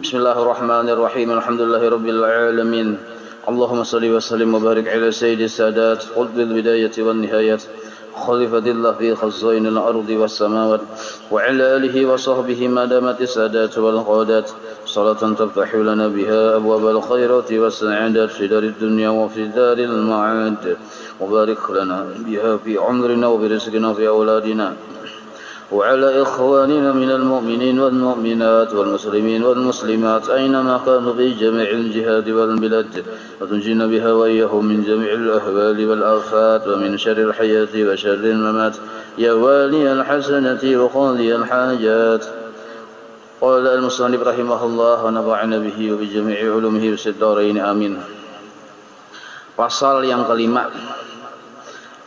Bismillahirrahmanirrahim. Alhamdulillahirabbil alamin. Allahumma shalli wa sallim wa barik ala sayyidis sadat qutbil bidayati wan nihayat khalifatillah fi khazainil ardi was samawat wa ala alihi wa sahbihi madamatis sadat wal qadat salatan taftahu lana biha abwabal khairati was sa'adat fi darid dunya wa fi daril ma'ad wa barik lana biha fi umrina wa bi rizqina fi auladina وعلى إخواننا من المؤمنين والمؤمنات والمسلمين والمسلمات أينما كانوا في جميع الجهاد والبلاد وتنجينا بها وإياهم من جميع الأهوال والآفات ومن شر الحياة وشر الممات يا والي الحسنة وقاضي الحاجات. قال المصنف رحمه الله ونفعنا به وبجميع علومه في الدارين آمين. Pasal yang kelima,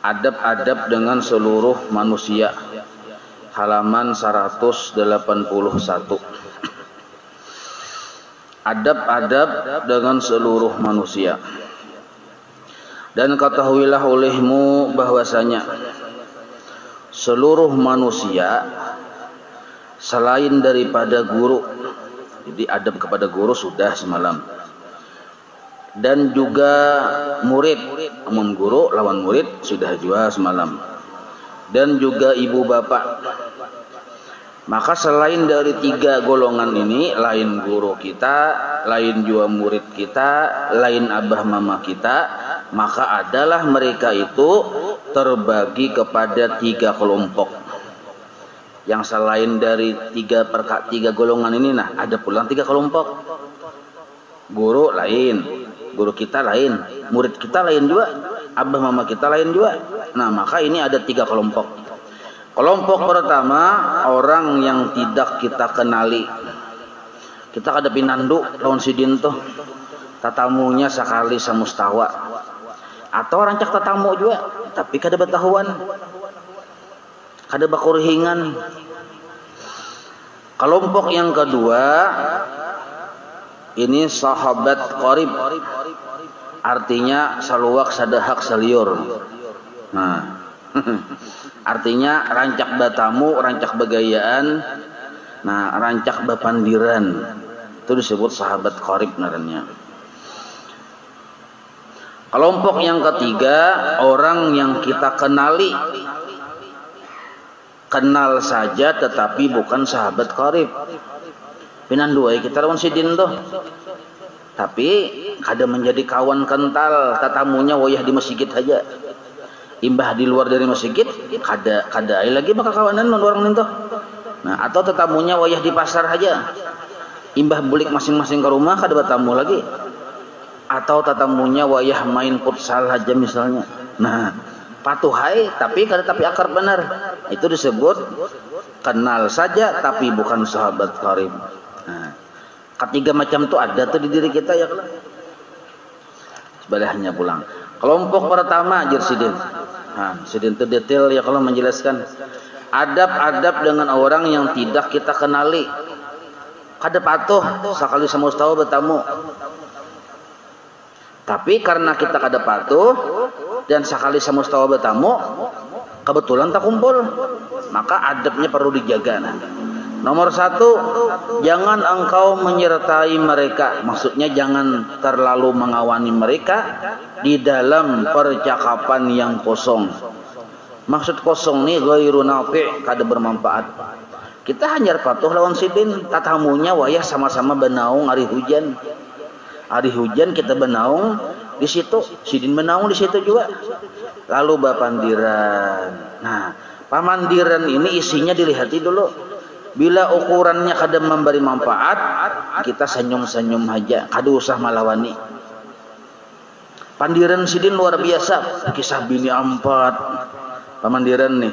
adab-adab dengan seluruh manusia, halaman 181. Adab-adab dengan seluruh manusia. Dan ketahuilah olehmu bahwasanya seluruh manusia selain daripada guru, jadi adab kepada guru sudah semalam, dan juga murid, umum guru lawan murid sudah juga semalam, dan juga ibu bapak. Maka selain dari tiga golongan ini, lain guru kita, lain juga murid kita, lain abah mama kita, maka adalah mereka itu terbagi kepada tiga kelompok. Yang selain dari tiga golongan ini, nah ada pula tiga kelompok. Guru lain, guru kita lain, murid kita lain juga, abah mama kita lain juga. Nah maka ini ada tiga kelompok. Kelompok pertama, orang yang tidak kita kenali. Kita kada pinandu lawan sidin tuh, tatamunya sekali samustawa, atau rancak tatamu juga tapi kada betahuan, kada bakurhingan. Kelompok yang kedua ini sahabat qarib, artinya saluak sadahak saliur. Nah artinya rancak batamu, rancak begayaan, nah rancak bapandiran, itu disebut sahabat qarib ngarannya. Kelompok yang ketiga, orang yang kita kenali, kenal saja tetapi bukan sahabat qarib. Pinandu kita lawan sidin tuh, tapi kada menjadi kawan kental, tatamunya wayah di masjid aja. Imbah di luar dari masjid kada lagi bakal kawanan orang ninto. Nah atau tetamunya wayah di pasar aja, imbah bulik masing-masing ke rumah kada bertamu lagi, atau tetamunya wayah main futsal aja misalnya. Nah patuhai tapi kada tapi akar benar, itu disebut kenal saja tapi bukan sahabat qarib. Nah ketiga macam itu ada tuh di diri kita ya kalau sebalahnya pulang. Kelompok pertama jersidin. Nah, sidin itu detail ya kalau menjelaskan adab-adab dengan orang yang tidak kita kenali. Kada patuh sekali samustawa bertamu. Tapi karena kita kada patuh dan sekali samustawa bertamu, kebetulan tak kumpul, maka adabnya perlu dijaga. Nah, nomor satu, jangan engkau menyertai mereka. Maksudnya jangan terlalu mengawani mereka di dalam percakapan yang kosong. Maksud kosong nih ghairu nafi', kada bermanfaat. Kita hanya patuh lawan sidin, tatamunya wayah sama-sama benaung hari hujan. Hari hujan kita benaung di situ, sidin benaung di situ juga. Lalu bapandiran. Nah, pamandiran ini isinya dilihati dulu. Bila ukurannya kada memberi manfaat, kita senyum-senyum aja, kada usah malawani. Pandiran sidin luar biasa, kisah bini 4. Pamandiran nih,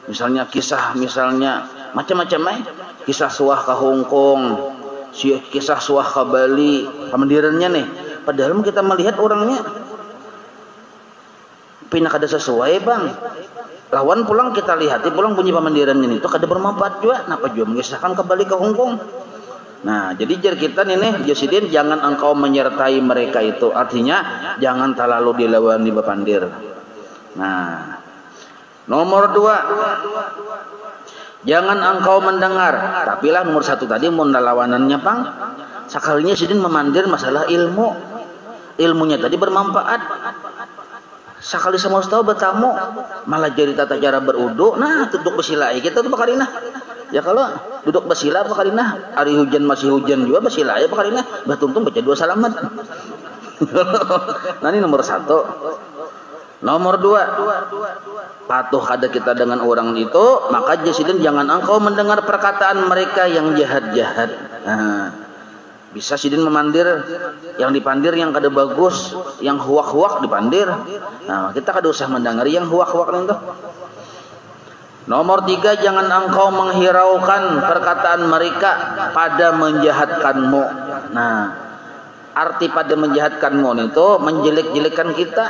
Misalnya misalnya macam-macam kisah suah ke Hong Kong, kisah suah ke Bali, kemandirannya nih. Padahal kita melihat orangnya pindah kada sesuai bang. Lawan pulang kita lihat, pulang bunyi pemandirannya itu kada bermanfaat juga. Napa juga mengisahkan ke Bali ke Hong Kong. Nah, jadi jar kita nih Josidin, jangan engkau menyertai mereka itu. Artinya jangan terlalu dilawani bapandir. Nah, nomor 2, jangan engkau mendengar. Tapi lah nomor 1 tadi munda lawanannya pang. Sekalinya Sidin memandir masalah ilmu. Ilmunya tadi bermanfaat. Sekali sama tahu bertamu malah jadi tata cara berudu. Nah, duduk besilai kita tuh pakarina. Ya kalau duduk basila pakarina, hari hujan masih hujan juga besilai pakarina. Batuntung baca 2 salamat. Nah, ini nomor 1. Nomor 2, patuh ada kita dengan orang itu, maka Sidin jangan engkau mendengar perkataan mereka yang jahat-jahat. Nah, bisa Sidin memandir yang dipandir yang kada bagus, yang huak-huak dipandir. Nah, kita kada usah mendengar yang huak-huak itu. Nomor 3, jangan engkau menghiraukan perkataan mereka pada menjahatkanmu. Nah, arti pada menjahatkanmu itu menjelek-jelekan kita.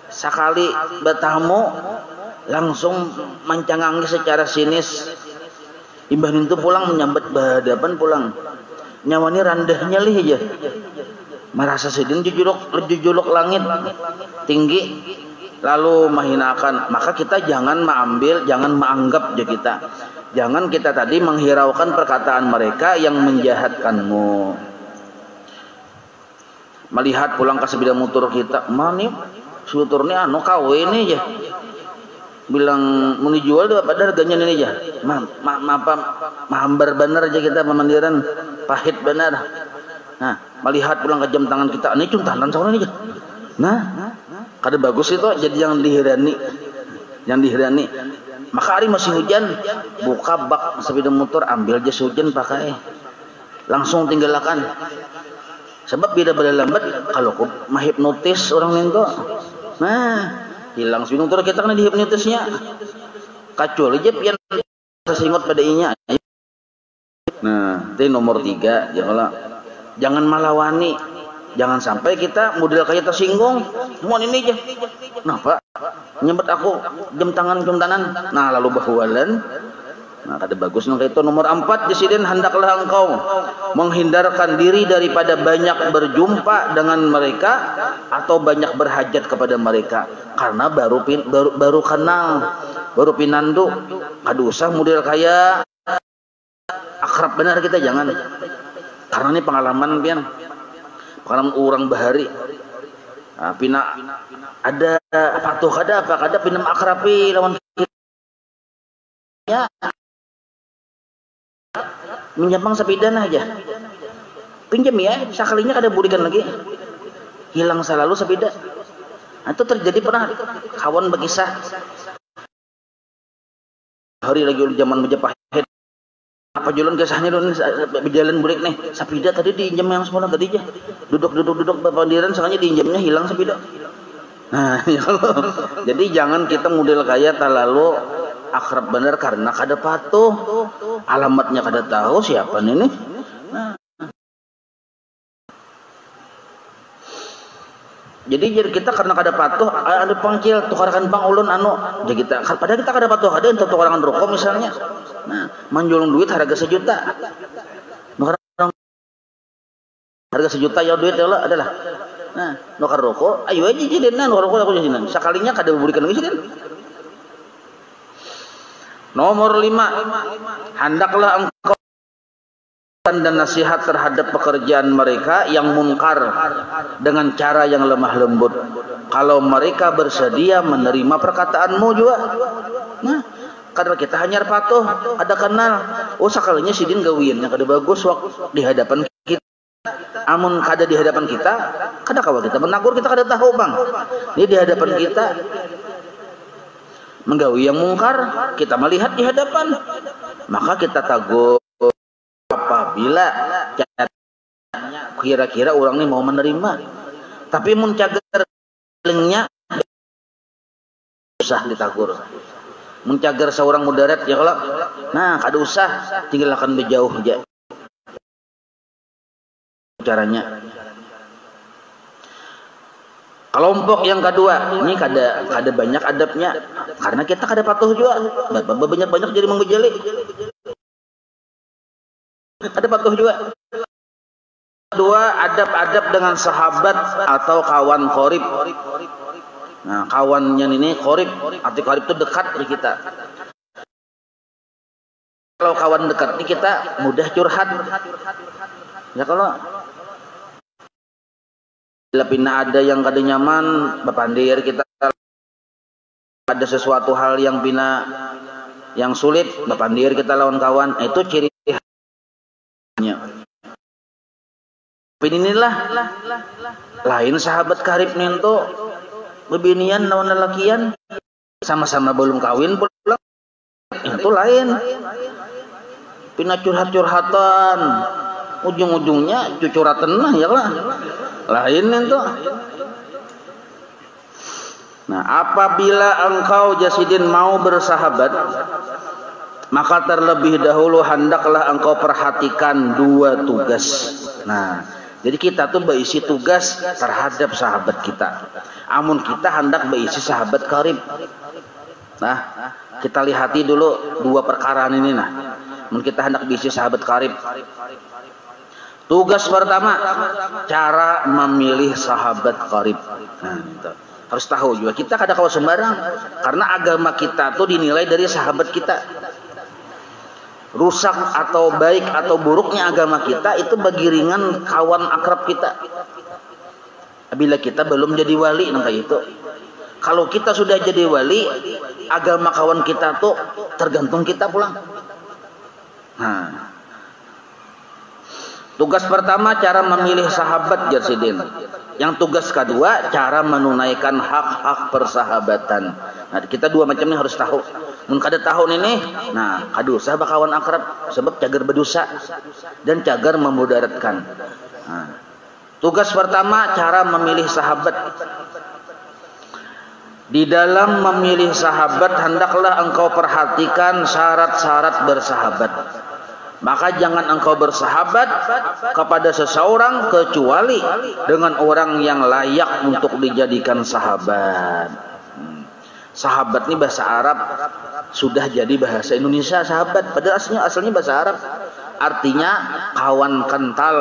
Sekali bertamu langsung mencangangi secara sinis. Imbah itu pulang menyambat berhadapan pulang. Nyawani randahnya lih aja. Merasa Sidin jujuluk langit tinggi lalu menghinakan. Maka kita jangan menganggap aja kita. Jangan kita tadi menghiraukan perkataan mereka yang menjahatkanmu. Melihat pulang ke sebidang motor kita, mani suturnya kawin ini aja. Bilang mau dijual pada harganya ini aja. Mahambar benar aja kita pemandiran, pahit benar. Nah, melihat pulang ke jam tangan kita, ini cuntahan sama ini aja. Nah, kada bagus itu, jadi jangan dihirani. Maka hari masih hujan, buka bak sepeda motor, ambil jas hujan pakai, langsung tinggalkan. Sebab beda lambat kalau ku mahipnotis orang itu. Nah, hilang sepeda motor kita kena dihipnotisnya. Kecuali aja pian sesingot pada inya. Nah, itu nomor 3, jangan malawani. Jangan sampai kita model kayak tersinggung. Semua ini aja. Kenapa? Nyebut aku jam tangan. Nah, lalu bahualan. Nah, kada bagus nang itu. Nomor 4, Sidin hendaklah engkau menghindarkan diri daripada banyak berjumpa dengan mereka atau banyak berhajat kepada mereka. Karena baru kenal, baru pinandu. Kada usah model kayak akrab benar kita, jangan. Karena ini pengalaman orang bahari. Nah, pina ada patuh kada pinam akrabi lawan ya. Minjambang sepidan aja. Pinjam ya, sekalinya kada bulikan lagi. Hilang selalu sepeda. Nah, itu terjadi pernah kawan berkisah. Hari lagi zaman Majapahit. Apa jalan kisahnya dulu berjalan bulik nih. Sepeda tadi diinjam yang semula tadi aja. Duduk papandiran sekalinya diinjamnya hilang sepeda. Nah, jadi jangan kita model kayak terlalu akrab benar karena kada patuh. Alamatnya kada tahu siapa ini. Nah. Jadi kita karena kada patuh ada pangcil tukarkan pang ulun jadi kita padahal kita kada patuh ada untuk tukaran rokok misalnya. Nah, menjual duit harga 1 juta. Harga 1 juta ya duit adalah. Nah, nukar rokok, ayo aja jadi nukar rokok aku jadi sekalinya kada berikan lagi sih. Nomor 5, hendaklah engkau dan nasihat terhadap pekerjaan mereka yang munkar dengan cara yang lemah lembut. Kalau mereka bersedia menerima perkataanmu juga. Nah, karena kita hanya patuh, ada kenal. Oh, sekalinya Sidin gawian yang kada bagus waktu di hadapan kita. Amun kada di hadapan kita, kada kawa kita menagur, kita kada tahu bang. Ini di hadapan kita menggawi yang mungkar, kita melihat di hadapan, maka kita tagur. Apabila kira-kira orang ini mau menerima, tapi mun cager lengnya usah ditagur. mencagar seorang mudarat ya kalau. Nah, kada usah tinggalkan berjauh aja. Caranya. Kelompok yang kedua, ini kada banyak adabnya karena kita kada patuh juga. Banyak jadi menggejali. Kada patuh juga. Kedua, adab-adab dengan sahabat atau kawan qorib. Nah, kawannya ini qorib, arti qorib itu dekat dari kita. Kalau kawan dekat ini kita mudah curhat. Ya kalau bila ada yang kada nyaman, bapandir kita ada sesuatu hal yang yang sulit, bapandir kita lawan kawan, itu cirinya. Inilah lain sahabat karib nento bebinian lawan lelakian sama-sama belum kawin pulang, itu lain. Pina curhat-curhatan, ujung-ujungnya cucuratan lah ya lah. Lain itu. Nah, apabila engkau Jasidin mau bersahabat, maka terlebih dahulu hendaklah engkau perhatikan dua tugas. Nah, jadi kita tuh berisi tugas terhadap sahabat kita. Amun kita hendak berisi sahabat karib. Nah, kita lihati dulu dua perkara ini nah. Amun kita hendak berisi sahabat karib. Tugas pertama, cara memilih sahabat qarib. Nah, gitu. Harus tahu juga kita kada kawa sembarang karena agama kita tuh dinilai dari sahabat kita. Rusak atau baik atau buruknya agama kita itu bagi ringan kawan akrab kita. Bila kita belum jadi wali nampak itu. Kalau kita sudah jadi wali, agama kawan kita tuh tergantung kita pulang. Nah, tugas pertama cara memilih sahabat Jasidin. Yang tugas kedua cara menunaikan hak-hak persahabatan. Nah, kita dua macam ini harus tahu. Mun kada tahu ini, nah kada usah bakawan akrab sebab cagar berdosa dan cagar memudaratkan. Nah, tugas pertama cara memilih sahabat. Di dalam memilih sahabat hendaklah engkau perhatikan syarat-syarat bersahabat. Maka jangan engkau bersahabat kepada seseorang kecuali dengan orang yang layak untuk dijadikan sahabat. Sahabat ini bahasa Arab sudah jadi bahasa Indonesia sahabat. Padahal asalnya bahasa Arab. Artinya kawan kental.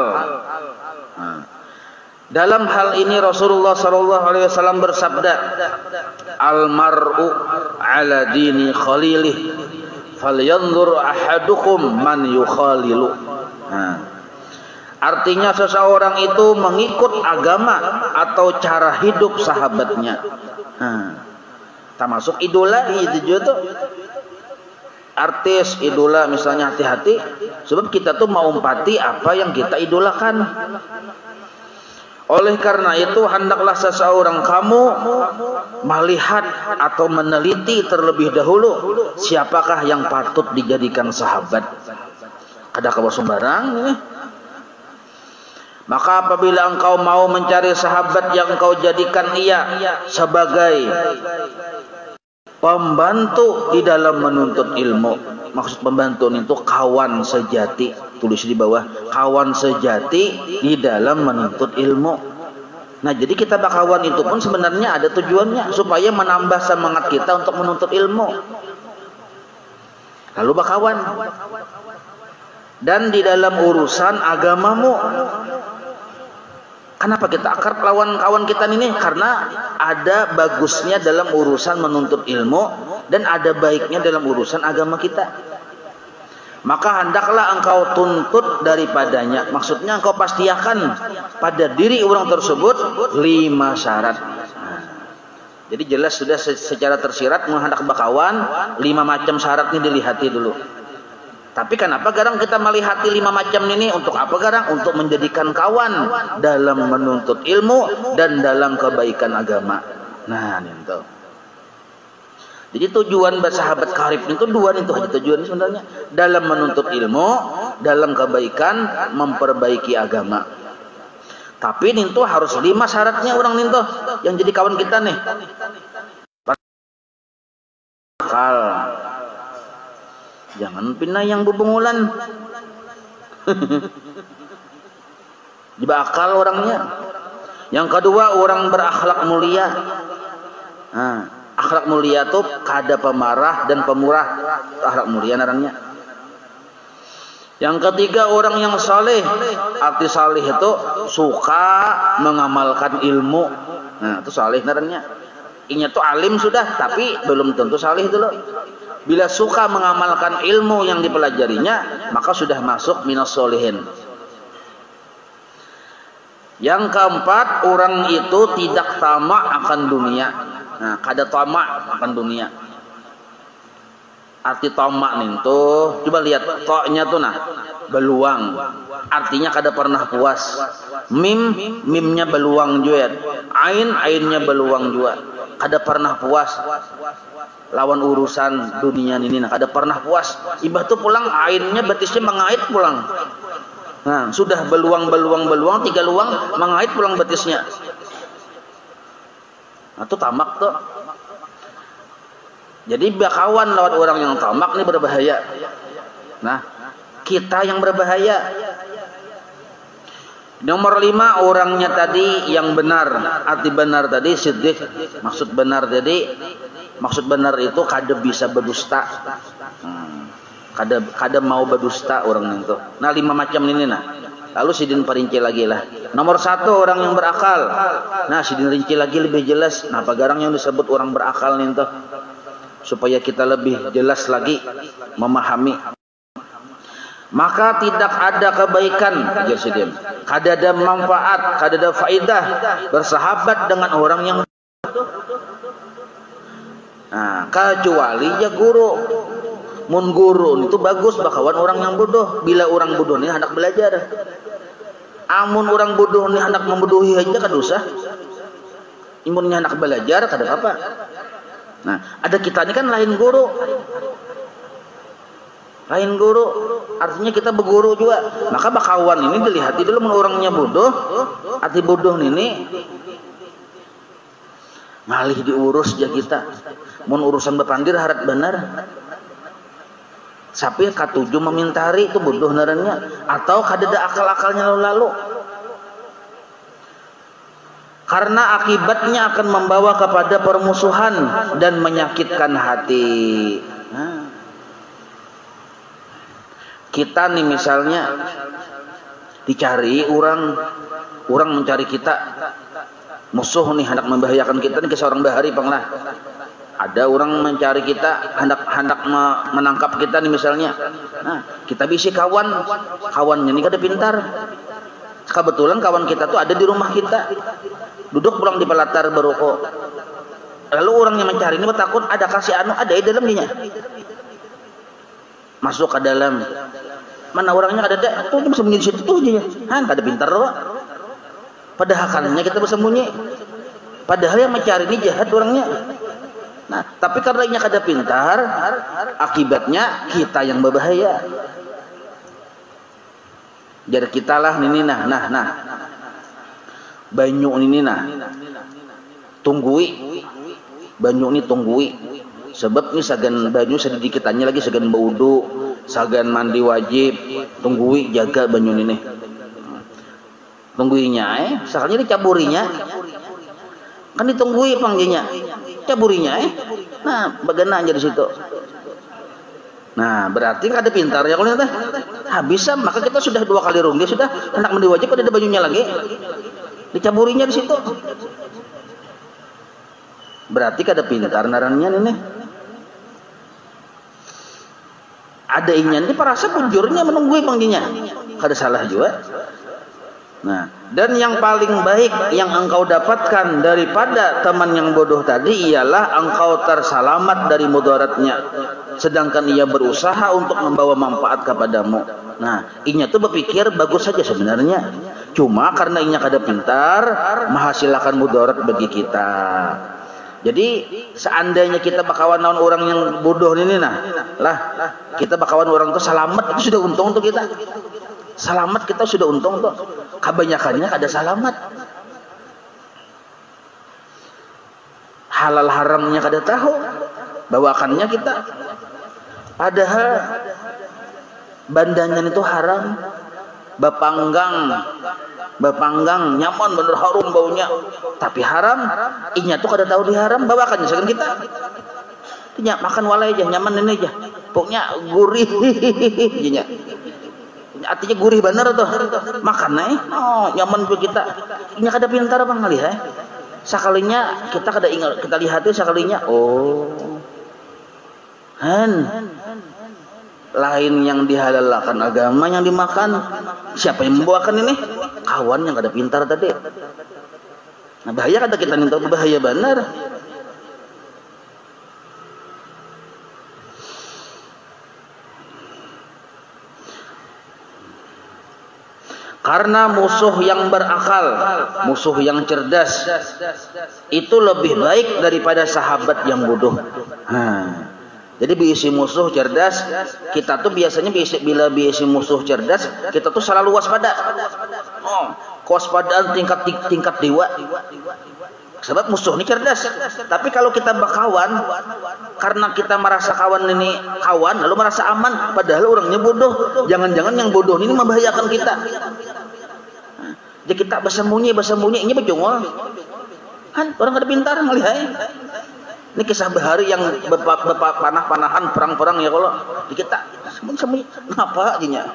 Nah, dalam hal ini Rasulullah SAW bersabda, "Al-mar'u ala dini khalilih. Falyanzur ahadukum man yukhalilu." Nah, artinya seseorang itu mengikut agama atau cara hidup sahabatnya. Nah, termasuk idola itu juga tuh. Artis idola misalnya hati-hati sebab kita tuh mau umpati apa yang kita idolakan. Oleh karena itu hendaklah seseorang kamu melihat atau meneliti terlebih dahulu siapakah yang patut dijadikan sahabat. Ada kabar sembarang ini. Maka apabila engkau mau mencari sahabat yang engkau jadikan ia sebagai pembantu di dalam menuntut ilmu. Maksud pembantu itu kawan sejati. Tulis di bawah, kawan sejati di dalam menuntut ilmu. Nah, jadi kita bakawan itu pun sebenarnya ada tujuannya supaya menambah semangat kita untuk menuntut ilmu. Lalu bakawan. Dan di dalam urusan agamamu. Kenapa kita akrab lawan kawan kita ini? Karena ada bagusnya dalam urusan menuntut ilmu dan ada baiknya dalam urusan agama kita. Maka hendaklah engkau tuntut daripadanya. Maksudnya engkau pastikan pada diri orang tersebut 5 syarat. Nah, jadi jelas sudah secara tersirat menghendak bakawan 5 macam syarat ini dilihati dulu. Tapi kenapa garang kita melihati 5 macam ini? Untuk apa garang? Untuk menjadikan kawan dalam menuntut ilmu dan dalam kebaikan agama. Nah, itu. Jadi tujuan bersahabat karib itu dua itu aja tujuannya sebenarnya. Dalam menuntut ilmu, dalam kebaikan, memperbaiki agama. Tapi itu harus 5 syaratnya orang itu yang jadi kawan kita nih. akal. Jangan pindah yang bebungulan. Jiba akal orangnya. Yang kedua, orang berakhlak mulia. Nah, akhlak mulia tuh kada pemarah dan pemurah. Akhlak mulia narangnya. Yang ketiga, orang yang saleh. Arti saleh itu suka mengamalkan ilmu. Nah, itu saleh narangnya. Inya tuh alim sudah, tapi belum tentu saleh dulu. Bila suka mengamalkan ilmu yang dipelajarinya, maka sudah masuk minas sholihin. Yang keempat, orang itu tidak tamak akan dunia. Nah, kada tamak akan dunia. Arti tamak nih tuh, coba lihat to-nya tuh nah, beluang. Artinya kada pernah puas. Mimnya beluang juga. Ainnya beluang juga. Kada pernah puas lawan urusan dunia ini, nah kada pernah puas. Ibah tuh pulang ainnya betisnya mengait pulang. Nah, sudah beluang 3 luang mengait pulang betisnya. Nah, itu tamak tuh. Jadi bakawan lawan orang yang tamak ini berbahaya. Nah, kita yang berbahaya. Nomor 5, orangnya tadi yang benar. Arti benar tadi siddiq. Maksud benar itu kada bisa berdusta. Kada mau berdusta orang itu. Nah, 5 macam ini nah. Lalu sidin perinci lagi lah. Nomor 1, orang yang berakal. Nah, sidin rinci lagi lebih jelas. Nah, pagarang yang disebut orang berakal nih tuh. Supaya kita lebih jelas lagi memahami. Maka tidak ada kebaikan, ajar sidin. Kada ada manfaat, kada ada faidah bersahabat dengan orang yang nah, kecuali ya guru. Mun guru itu bagus bakawan orang yang bodoh. Bila orang bodoh ini hendak belajar. Amun orang bodoh ini hendak membodohi aja kada usah. Imunnya hendak belajar kada apa. Nah, ada kita ini kan lain guru. Lain guru, artinya kita berguru juga. Maka bakawan ini dilihat dulu mun orangnya bodoh, arti bodoh ini ngalih diurus aja kita. Mun urusan bepandir harap benar. Sapi katuju memintari itu bodoh narannya, atau kadada akal-akalnya lalu. Karena akibatnya akan membawa kepada permusuhan dan menyakitkan hati. Nah, kita nih misalnya dicari orang mencari kita, musuh nih hendak membahayakan kita nih ke seorang bahari panglah. Ada orang mencari kita hendak menangkap kita nih misalnya. Nah, kita bisa kawannya nih kada pintar. Kebetulan kawan kita tuh ada di rumah kita. Duduk pulang di pelatar berokok. Lalu orang yang mencari ini bertakut ada kasih ada di dalamnya. Masuk ke dalam. Mana orangnya ada tuh dia bersembunyi di situ tuh aja. Kada pintar loh. Padahal kanannya kita bersembunyi. Padahal yang mencari ini jahat orangnya. Nah, tapi karena ini kada pintar, akibatnya kita yang berbahaya. Jadi kita lah ini nah. Banyu ini nah. Tunggui. Banyu ini tunggui. Sebab ini sagan banyu sedikitannya lagi sagan baudu, sagan mandi wajib, tunggui jaga banyu ini. Tungguinya sakalnya dicaburinya. Kan ditunggui pangginya. Caburinya nah bagaimana aja di situ. Nah, berarti kada pintar ya kalau teh. Bisa maka kita sudah 2 kali rugi sudah hendak mandi wajib ada bajunya lagi. Dicaburinya di situ. Berarti kada pintar narannya ini. Ada ingin di parasa bujurnya menunggui pangginya. Kada salah juga. Nah, dan yang paling baik yang engkau dapatkan daripada teman yang bodoh tadi ialah engkau terselamat dari mudaratnya, sedangkan ia berusaha untuk membawa manfaat kepadamu. Nah, inya tuh berpikir bagus saja sebenarnya, cuma karena inya kada pintar menghasilkan mudarat bagi kita. Jadi seandainya kita bakawan lawan orang yang bodoh ini kita bakawan orang itu selamat, itu sudah untung untuk kita. Selamat kita sudah untung tuh. Kebanyakannya ada selamat. Halal haramnya kada tahu. bawakannya kita. Padahal bandangan itu haram. Bapanggang nyaman bener harum baunya, tapi haram. Inya tuh kada tahu diharam, bawakannya segan kita. Inya makan walai aja, nyaman ini aja. Pokoknya gurih. Inya. Artinya gurih bener tuh. Makan nyaman juga kita. Inya kada pintar bang ngalih sakalinya kita kada ingat, kita lihat sakalinya lain yang dihalalkan agama yang dimakan. Siapa yang membawakan ini? Kawan yang kada pintar tadi. Nah bahaya kada kita minta, bahaya benar. Karena musuh yang berakal, musuh yang cerdas itu lebih baik daripada sahabat yang bodoh. Jadi biisi musuh cerdas, kita tuh biasanya bila biisi musuh cerdas, kita tuh selalu waspada. Kewaspadaan tingkat dewa. Sebab musuh ini cerdas. Tapi kalau kita berkawan, karena kita merasa kawan ini kawan, lalu merasa aman, padahal orangnya bodoh. Jangan-jangan yang bodoh ini membahayakan kita. Jadi kita bersembunyi, ini berjongol. Kan orang kada pintar melihat. Ini kisah bahari yang panah-panahan, perang-perang ya kalau di kita sembunyi. Kenapa aja?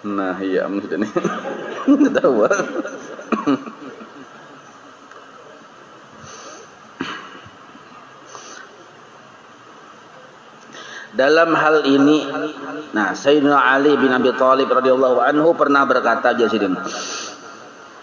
Nah iya mesti nih. Tahu. Dalam hal ini, nah Sayyidina Ali bin Abi Thalib radhiyallahu anhu pernah berkata jasidin,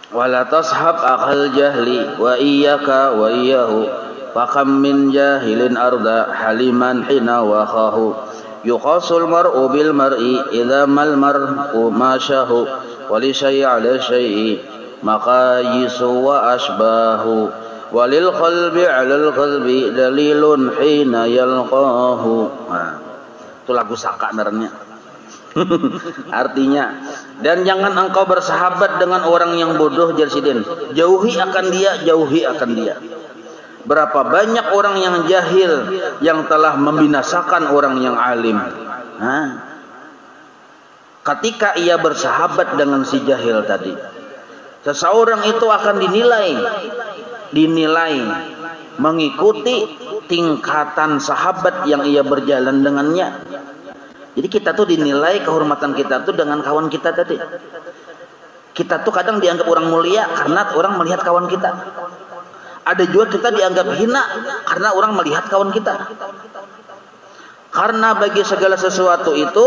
wala tashab akhal jahli wa iyyaka wa iyyahu fa kam min jahilin arda haliman hina wa khahu yuqasul mar'u bil mar'i idza mal mar'u masyahu wa li syai'i 'ala syai'i maqayisu wa asbahu walil qalbi 'alal qalbi dalilun hina yalqahu. Itu lagu Saka naranya. Artinya, dan jangan engkau bersahabat dengan orang yang bodoh jalsidin. Jauhi akan dia. Berapa banyak orang yang jahil yang telah membinasakan orang yang alim. Ketika ia bersahabat dengan si jahil tadi, seseorang itu akan dinilai mengikuti tingkatan sahabat yang ia berjalan dengannya. Jadi kita tuh dinilai kehormatan kita tuh dengan kawan kita tadi. Kita tuh kadang dianggap orang mulia karena orang melihat kawan kita. Ada juga kita dianggap hina karena orang melihat kawan kita. Karena bagi segala sesuatu itu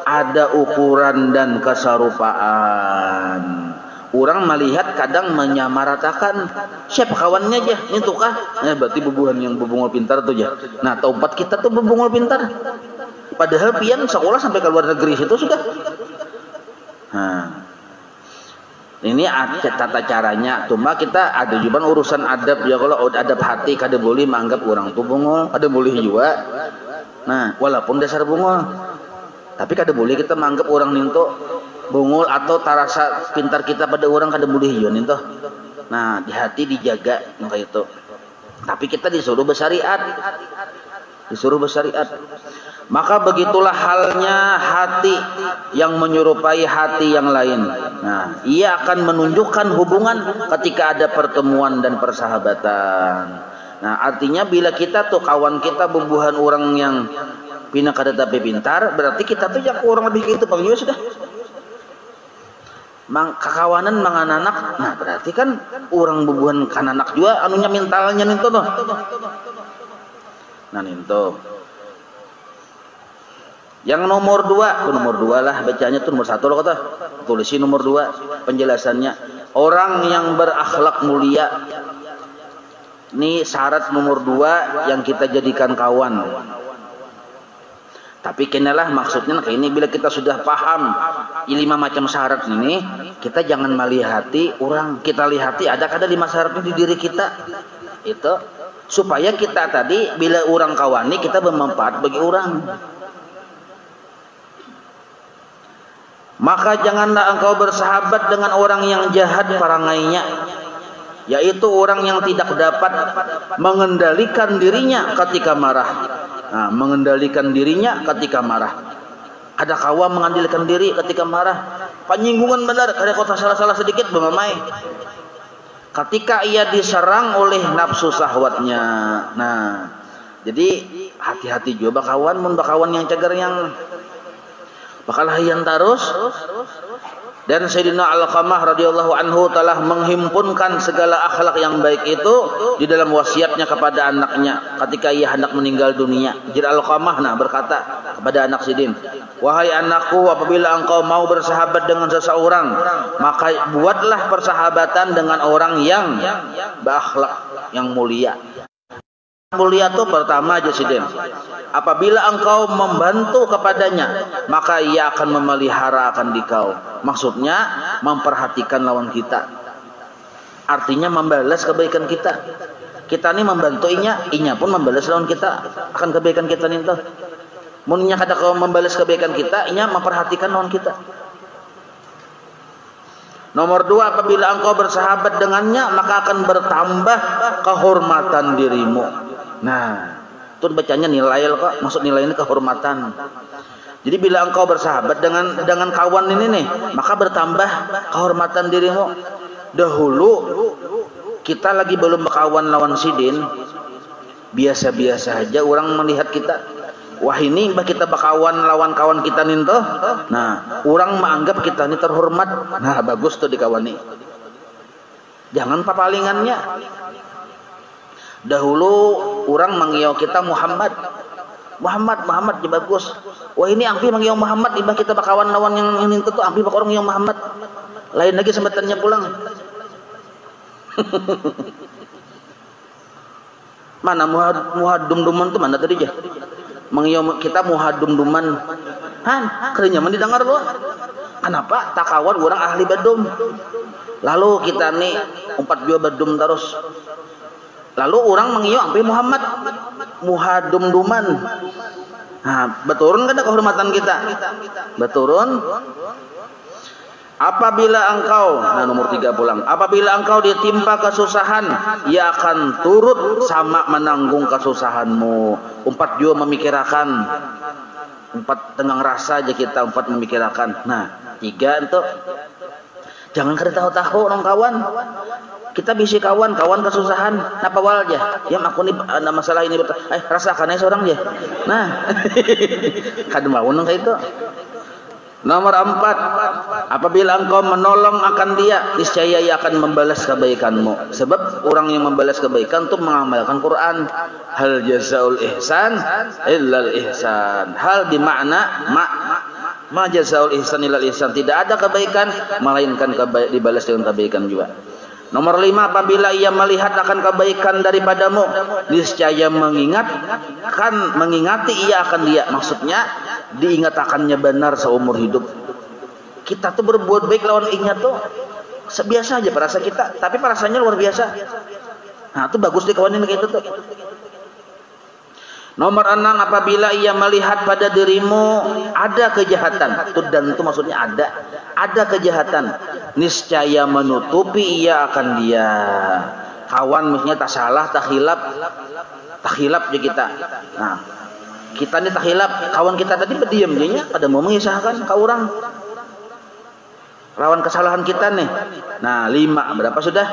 ada ukuran dan kesarupaan. Orang melihat kadang menyamaratakan siapa kawannya aja, ini tuh kah? Berarti bubuhan yang bubungol pintar tuh ya. Nah, taubat kita tuh bubungol pintar. Padahal pian sekolah sampai ke luar negeri situ sudah. Ini tata caranya. Cuma kita ada juga urusan adab ya, kalau adab hati kada boleh menganggap orang tuh bungol, kada boleh juga. Nah, walaupun dasar bungol, tapi kada boleh kita menganggap orang ninto bungul atau tarasa pintar kita pada orang kada boleh yon itu. Nah, di hati dijaga maka itu. Tapi kita disuruh bersariat. Maka begitulah halnya hati yang menyerupai hati yang lain. Nah, ia akan menunjukkan hubungan ketika ada pertemuan dan persahabatan. Nah, artinya bila kita tuh kawan kita bubuhan orang yang pina kada tapi pintar, berarti kita tuh jak orang lebih gitu bang sudah. Kakawanan mangananak, nah berarti kan orang bubuhan kananak juga anunya mentalnya ninto tuh. Nah ninto. Yang nomor dua lah bacanya tuh nomor 1 loh kata. Tulisin nomor 2 penjelasannya. Orang yang berakhlak mulia. Ini syarat nomor 2 yang kita jadikan kawan. Tapi kenalah maksudnya kayak ini, bila kita sudah paham 5 macam syarat ini, kita jangan melihati orang, kita lihati ada kada 5 syarat di diri kita. Itu supaya kita tadi bila orang kawani kita bermanfaat bagi orang. Maka janganlah engkau bersahabat dengan orang yang jahat parangainya, yaitu orang yang tidak dapat mengendalikan dirinya ketika marah. Nah, mengendalikan dirinya ketika marah. Ada kawan mengendalikan diri ketika marah. Penyinggungan benar, ada kota salah-salah sedikit bermamai. Ketika ia diserang oleh nafsu syahwatnya. Nah, jadi hati-hati juga bakawan, mun bakawan yang cagar yang bakal hayan terus. Dan Sayyidina Alqamah radhiyallahu anhu telah menghimpunkan segala akhlak yang baik itu di dalam wasiatnya kepada anaknya ketika ia hendak meninggal dunia. Jadi Alqamah berkata kepada anak Sidin, wahai anakku, apabila engkau mau bersahabat dengan seseorang, maka buatlah persahabatan dengan orang yang berakhlak, yang mulia. Mulia itu pertama aja Sidin, apabila engkau membantu kepadanya, maka ia akan memelihara akan dikau. Maksudnya memperhatikan lawan kita, artinya membalas kebaikan kita. Kita ini membantu inya pun membalas lawan kita akan kebaikan kita nih. Munnya kada kau membalas kebaikan kita, inya memperhatikan lawan kita. Nomor 2, apabila engkau bersahabat dengannya, maka akan bertambah kehormatan dirimu. Nah, itu bacanya nilai kok. Maksud nilai ini kehormatan. Jadi bila engkau bersahabat dengan kawan ini nih, maka bertambah kehormatan dirimu. Dahulu kita lagi belum berkawan lawan Sidin, biasa-biasa aja orang melihat kita. Wah, ini mbah kita berkawan lawan kawan kita nih toh. Nah, orang menganggap kita ini terhormat. Nah, bagus tuh dikawani. Jangan papalingannya. Dahulu orang manggil kita Muhammad ya bagus. Wah, ini ampi manggil Muhammad, ibah kita bakawan lawan yang ini tuh ampi bak orang yang Muhammad. Lain lagi sembatannya pulang. Mana muhadum-duman tuh mana tadi aja? Manggil kita muhadum-duman. Han, kerenya mah didengar loh. Kenapa? Takawan orang ahli badum. Lalu kita nih 4 jua badum terus. Lalu orang mengiyo sampai Muhammad muhadum-duman. Nah, beturun kan kehormatan kita? Beturun. Apabila engkau, nomor 3 pulang. Apabila engkau ditimpa kesusahan, ia akan turut sama menanggung kesusahanmu. 4 jua memikirkan. 4 tengah rasa aja kita, 4 memikirkan. Nah, 3 untuk jangan kada tahu-tahu orang kawan. Kita bisa kawan kesusahan, napa wal aja. Ya aku ni ada masalah ini rasakan aja seorang aja. Nah, kada mau nang itu. Nomor 4, apabila engkau menolong akan dia, niscaya ia akan membalas kebaikanmu. Sebab orang yang membalas kebaikan itu mengamalkan Quran. Hal jazaul ihsan illal ihsan. Hal dimakna ma jazaul ihsan illal ihsan. Tidak ada kebaikan melainkan dibalas dengan kebaikan juga. Nomor 5, apabila ia melihat akan kebaikan daripadamu, niscaya mengingati ia akan dia. Maksudnya diingatakannya benar seumur hidup. Kita tuh berbuat baik lawan inya tuh sebiasa aja perasa kita, tapi perasaannya luar biasa. Nah, itu bagus dikawanin kayak itu tuh. Nomor 6, apabila ia melihat pada dirimu ada kejahatan, dan itu maksudnya ada kejahatan, niscaya menutupi ia akan dia. Kawan misalnya tak salah, tak hilap je kita. Nah, kita ini tak hilap, kawan kita tadi berdiam dia pada mau mengisahkan ke orang lawan kesalahan kita nih. Nah, 5 berapa sudah?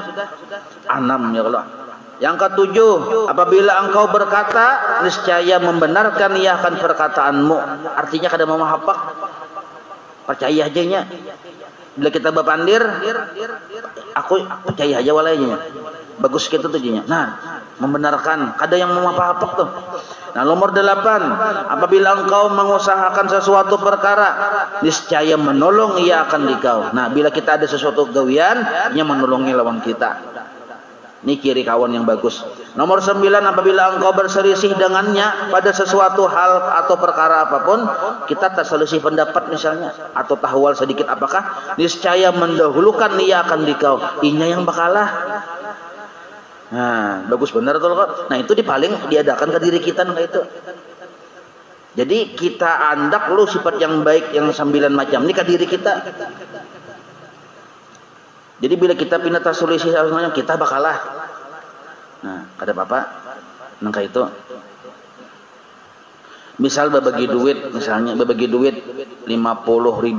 6 ya kalau. Yang ke-7, apabila engkau berkata, niscaya membenarkan ia akan perkataanmu. Artinya kada mau mahapak, percaya aja nya. Bila kita berpandir, aku percaya aja walainya. Bagus gitu tuh jinya. Nah, membenarkan, kada yang mau mahapak tuh. Nah, nomor 8, apabila engkau mengusahakan sesuatu perkara, niscaya menolong ia akan dikau. Nah, bila kita ada sesuatu gawian, ia menolongi lawan kita. Ini ciri kawan yang bagus. Nomor 9, apabila engkau berselisih dengannya pada sesuatu hal atau perkara apapun, kita terselisih pendapat misalnya, atau tahwal sedikit apakah, niscaya mendahulukan ia akan dikau. Inya yang bakalah. Nah, bagus benar tuh kok. Nah, itu paling diadakan ke diri kita kayak itu. Jadi kita andak lu sifat yang baik yang 9 macam ini ke diri kita. Jadi bila kita pindah tasulusi kita bakalah. Nah, kada apa-apa. Nangka itu. Misal berbagi duit, misalnya berbagi duit 50.000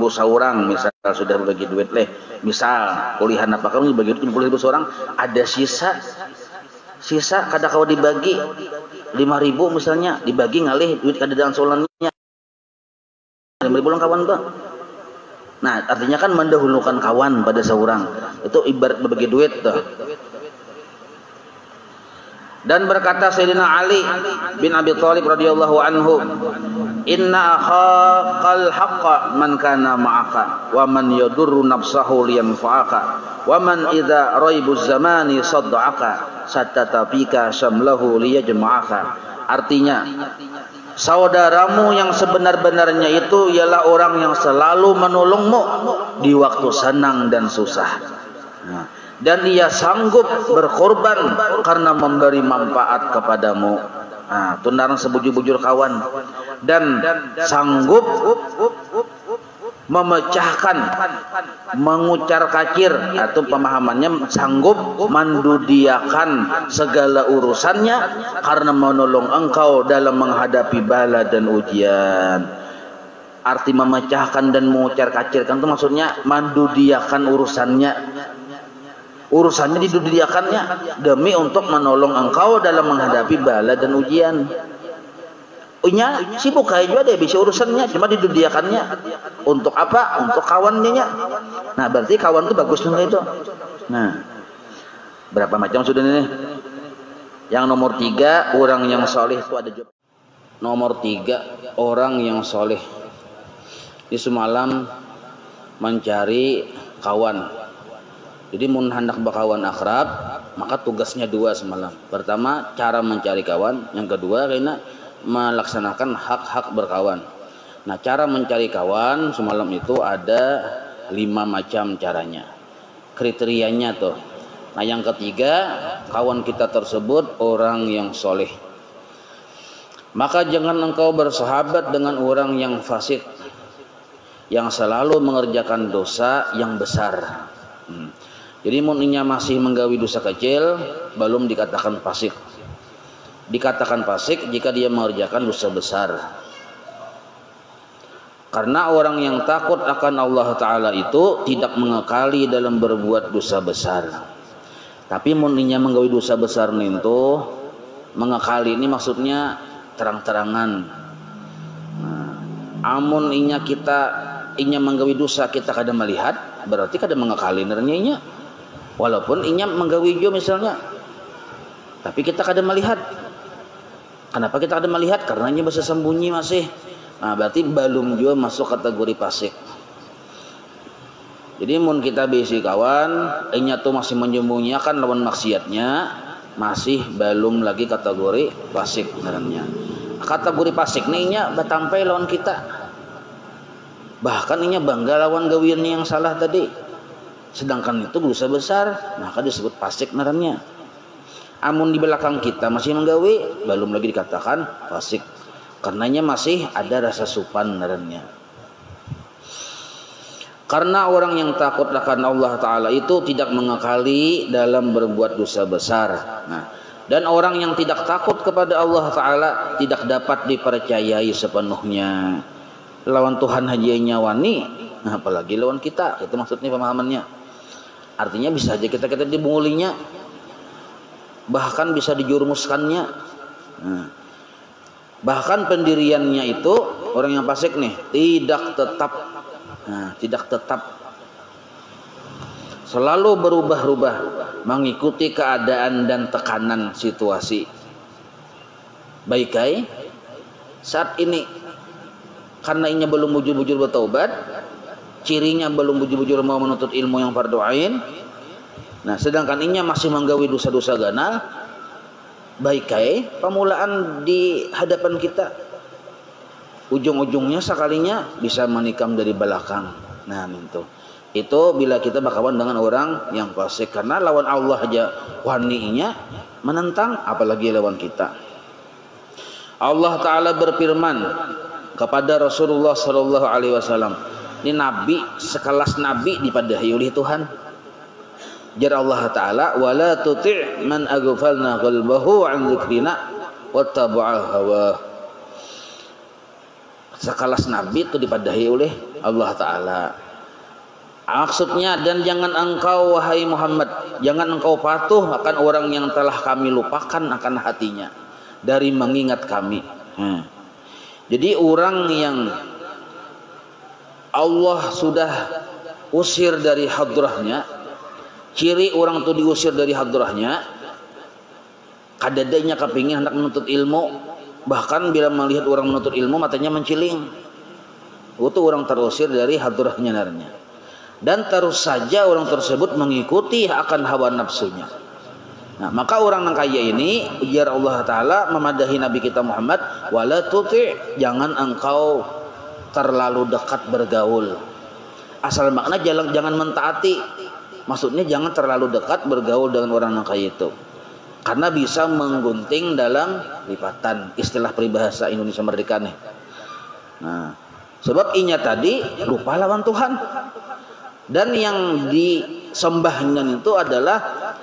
seorang, misal sudah berbagi duit leh. Misal kuliahan apa kamu bagi duit 50.000 seorang, ada sisa kada kau dibagi 5.000 misalnya, dibagi ngalih duit kada dengan solannya. 5.000 kawan tuh. Nah, artinya kan mendahulukan kawan pada seorang. Itu ibarat berbagi duit tuh. Dan berkata Sayyidina Ali bin Abi Thalib radhiyallahu anhu, "Inna akhaqal haqqa man kana ma'aka wa man yadurru nafsahu liyanfa'aka wa man idza raibuz zamani sadda'aka satatafika syamlahu liyajma'aka." Artinya, saudaramu yang sebenar-benarnya itu ialah orang yang selalu menolongmu di waktu senang dan susah. Nah, dan ia sanggup berkorban karena memberi manfaat kepadamu. Nah, tunarang sebujur-bujur kawan. Dan sanggup memecahkan, mengucar kacir, atau pemahamannya sanggup mendudiakan segala urusannya karena menolong engkau dalam menghadapi bala dan ujian. Arti memecahkan dan mengucar kacirkan itu maksudnya mendudiakan urusannya didudiakannya demi untuk menolong engkau dalam menghadapi bala dan ujian. Nya sibuk aja juga deh bisa urusannya, cuma didudiakannya untuk apa? Untuk kawannya nya. Nah, berarti kawan itu bagus juga itu. Nah, berapa macam sudah ini? Yang nomor 3, orang yang soleh itu ada juga. Nomor 3, orang yang soleh. Di semalam mencari kawan. Jadi mun hendak berkawan akrab, maka tugasnya 2 semalam. Pertama, cara mencari kawan. Yang kedua, karena melaksanakan hak-hak berkawan. Nah, cara mencari kawan semalam itu ada 5 macam caranya. Kriterianya tuh. Nah, yang ketiga, kawan kita tersebut orang yang soleh. Maka jangan engkau bersahabat dengan orang yang fasik, yang selalu mengerjakan dosa yang besar. Jadi munnya masih menggawi dosa kecil, belum dikatakan fasik. Dikatakan fasik jika dia mengerjakan dosa besar. Karena orang yang takut akan Allah Ta'ala itu tidak mengekali dalam berbuat dosa besar. Tapi munnya menggawi dosa besar itu, mengekali ini maksudnya terang-terangan. Nah, amun inya menggawi dosa kita kada melihat, berarti kada mengekali nernya. Walaupun inya menggawi jo misalnya, tapi kita kada melihat. Kenapa kita kada melihat? Karena inya bisa sembunyi masih. Nah, berarti belum jo masuk kategori fasik. Jadi mun kita bisi kawan, inya tuh masih menyembunyikan lawan maksiatnya, masih belum lagi kategori fasik nernya. Kategori fasik nih inya batampai lawan kita. Bahkan inya bangga lawan gawirnya yang salah tadi. Sedangkan itu dosa besar, maka disebut fasik ngarannya. Amun di belakang kita masih menggawe, belum lagi dikatakan fasik. Karenanya masih ada rasa supan ngarannya. Karena orang yang takut akan Allah Ta'ala itu tidak mengekali dalam berbuat dosa besar. Nah, dan orang yang tidak takut kepada Allah Ta'ala tidak dapat dipercayai sepenuhnya. Lawan Tuhan hajinya wani, nah apalagi lawan kita. Itu maksudnya pemahamannya. Artinya bisa aja kita dibungulinya, bahkan bisa dijurumuskannya. Nah, bahkan pendiriannya itu orang yang fasik nih tidak tetap. Nah, tidak tetap, selalu berubah-ubah mengikuti keadaan dan tekanan situasi. Baik saat ini karena inya belum bujur-bujur bertaubat, cirinya belum bujur-bujur mau menuntut ilmu yang fardu ain. Nah, sedangkan inya masih menggawi dosa-dosa ganal. Baik pemulaan di hadapan kita, ujung-ujungnya sekalinya bisa menikam dari belakang. Nah, itu Itu bila kita berkawan dengan orang yang fasik, karena lawan Allah aja waninya menentang, apalagi lawan kita. Allah Ta'ala berfirman kepada Rasulullah sallallahu alaihi wasallam, ini nabi sekelas nabi dipadahi oleh Tuhan. Jar Allah Ta'ala, wala tuti' man aghfalna qalbahu an dzikrina wattaba'a hawa. Sekelas nabi itu dipadahi oleh Allah Ta'ala. Maksudnya, dan jangan engkau wahai Muhammad, jangan engkau patuh akan orang yang telah kami lupakan akan hatinya dari mengingat kami. Jadi orang yang Allah sudah usir dari hadrahnya, ciri orang itu diusir dari hadrahnya, kadadanya kepingin hendak menuntut ilmu, bahkan bila melihat orang menuntut ilmu matanya menciling. Itu orang terusir dari hadrahnya narnya. Dan terus saja orang tersebut mengikuti akan hawa nafsunya. Nah, maka orang yang kaya ini, ujar Allah Ta'ala memadahi Nabi kita Muhammad, wala tuti', jangan engkau terlalu dekat bergaul. Asal makna jangan mentaati. Maksudnya jangan terlalu dekat bergaul dengan orang yang kaya itu, karena bisa menggunting dalam lipatan, istilah peribahasa Indonesia Merdeka nih. Nah, sebab inya tadi lupa lawan Tuhan. Dan yang disembahnya itu adalah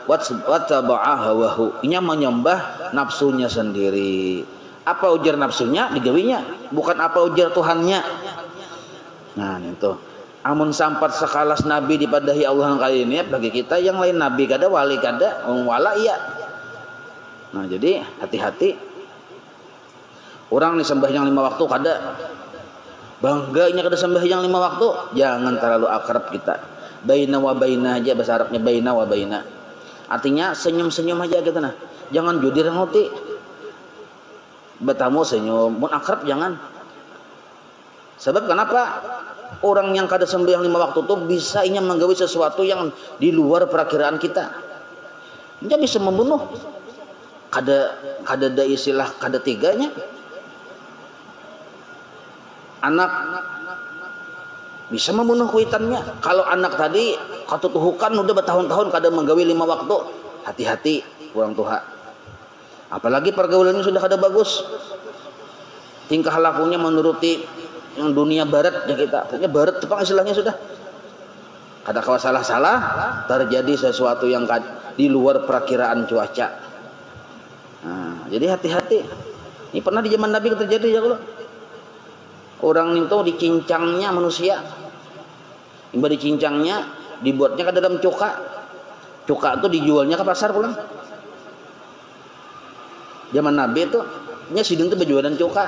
wattaba'a hawahu. Inya menyembah nafsunya sendiri. Apa ujar nafsunya? Digawinya. Bukan apa ujar Tuhannya. Nah, itu. Amun sampat sekalas nabi dipadahi Allah kali ini, bagi kita yang lain nabi kada, wali kada, wala iya. Nah, jadi hati-hati. Orang disembah yang 5 waktu kada. Bangganya kada sembahyang 5 waktu, jangan terlalu akrab kita. Baina wa baina aja, bahasa Arabnya baina wa baina. Artinya senyum-senyum aja gitu nah. Jangan judir nguti. Bertamu senyum, mun akrab jangan. Sebab kenapa? Orang yang kada sembahyang 5 waktu tuh bisa inya menggawe sesuatu yang di luar perakiraan kita. Dia bisa membunuh. Kada ada istilah kada tiganya. Anak bisa membunuh kuitannya. Kalau anak tadi katutuhukan udah bertahun-tahun kada menggawi 5 waktu, hati-hati orang tua. Apalagi pergaulannya sudah kada bagus, tingkah lakunya menuruti yang dunia barat ya kita. Artinya barat tepang istilahnya sudah. Kada kawa salah-salah terjadi sesuatu yang di luar perakiraan cuaca. Nah, jadi hati-hati. Ini pernah di zaman Nabi terjadi ya kalau. Orang itu dicincangnya manusia, imba dicincangnya dibuatnya ke dalam cuka. Cuka itu dijualnya ke pasar pulang. Zaman Nabi itu nya sidin itu berjualan cuka.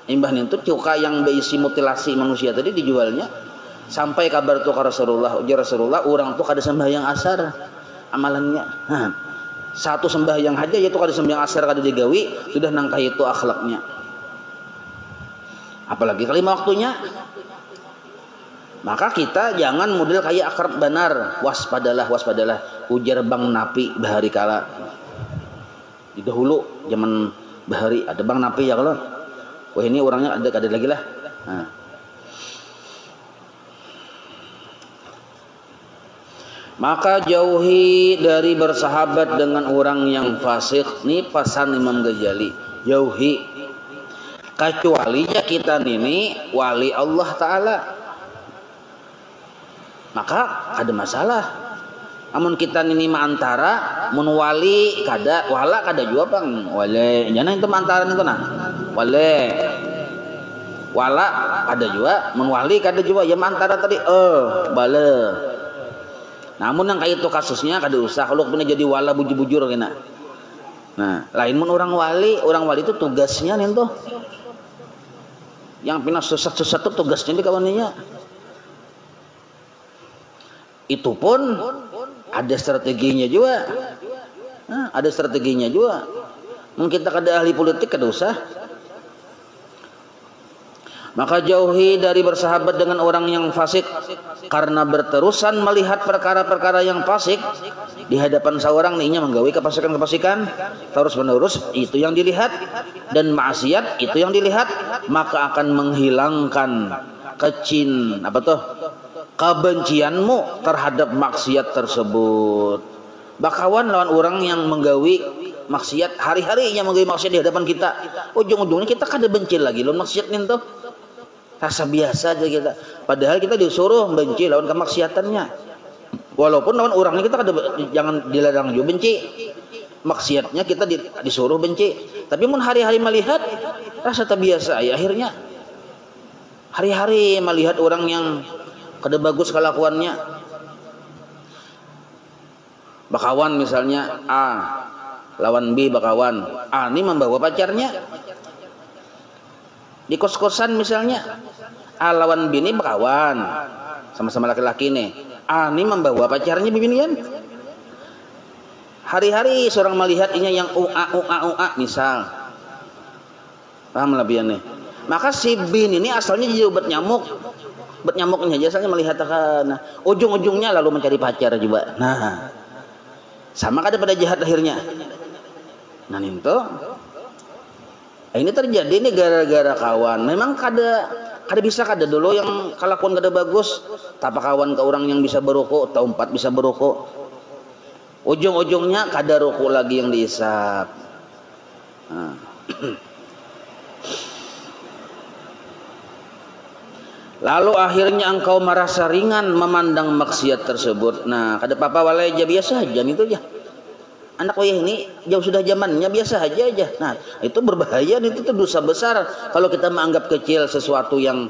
Imbah itu cuka yang berisi mutilasi manusia tadi dijualnya. Sampai kabar itu ke Rasulullah, ujar Rasulullah, orang tuh kada sembahyang asar amalannya. Satu sembahyang aja yaitu kada sembahyang asar kada digawi, sudah nangkah itu akhlaknya. Apalagi kali 5 waktunya. Maka kita jangan model kayak akrab benar. Waspadalah, waspadalah. Ujar Bang Napi bahari kala. Di dahulu zaman bahari ada Bang Napi ya kalau. Wah ini orangnya ada lagi lah. Nah. Maka jauhi dari bersahabat dengan orang yang fasik. Ini pesan Imam Ghazali. Jauhi. Kecualinya kita ini wali Allah Ta'ala, maka ada masalah. Namun kita ini antara mun wali kada, wala kada juga bang. Wale, jangan itu antaran itu nah. Wale, wala kada juga, mun wali kada juga. Ya antara tadi, bale. Namun yang kayak itu kasusnya kada usah. Kalau punya jadi wala bujur-bujur kena. Nah, lain mun orang wali itu tugasnya nih tuh. Yang pina susah-susah itu tugasnya di kawannya. Itu pun ada strateginya juga. Nah, ada strateginya juga. Mungkin kita kada ahli politik kada usah. Maka jauhi dari bersahabat dengan orang yang fasik, karena berterusan melihat perkara-perkara yang fasik di hadapan seorang ninya menggawi kefasikan-kefasikan terus menerus, itu yang dilihat, dan maksiat itu yang dilihat, maka akan menghilangkan kebencianmu terhadap maksiat tersebut. Bakawan lawan orang yang menggawi maksiat hari-harinya menggawi maksiat di hadapan kita. Ujung-ujungnya kita kada benci lagi lawan maksiat itu. Rasa biasa aja kita. Padahal kita disuruh benci lawan kemaksiatannya. Walaupun lawan orangnya kita kada, jangan dilarang juga benci. Maksiatnya kita disuruh benci. Tapi mun hari-hari melihat rasa terbiasa ya akhirnya. Hari-hari melihat orang yang kada bagus kelakuannya. Bakawan misalnya A lawan B bakawan. A ini membawa pacarnya. Di kos-kosan misalnya A lawan B ini bakawan. Sama-sama laki-laki nih. A ini membawa pacarnya bibinian. Hari-hari seorang melihat ini yang UA misal. Paham lebih nih. Maka si B ini asalnya jadi obat nyamuk. Obat nyamuknya aja asalnya melihat nah, ujung-ujungnya lalu mencari pacar juga. Nah, sama kada pada jahat akhirnya. Nah itu ini terjadi nih gara-gara kawan. Memang kada bisa kada dulu yang kalakuan kada bagus. Tapa kawan ke orang yang bisa berukuk, atau 4 bisa berukuk. Ujung-ujungnya kada ruku lagi yang diisap. Nah. Lalu akhirnya engkau merasa ringan memandang maksiat tersebut. Nah, kada apa-apa walai aja biasa aja itu aja. Anak wayah ini jauh sudah zamannya biasa aja. Nah, itu berbahaya, itu tuh dosa besar kalau kita menganggap kecil sesuatu yang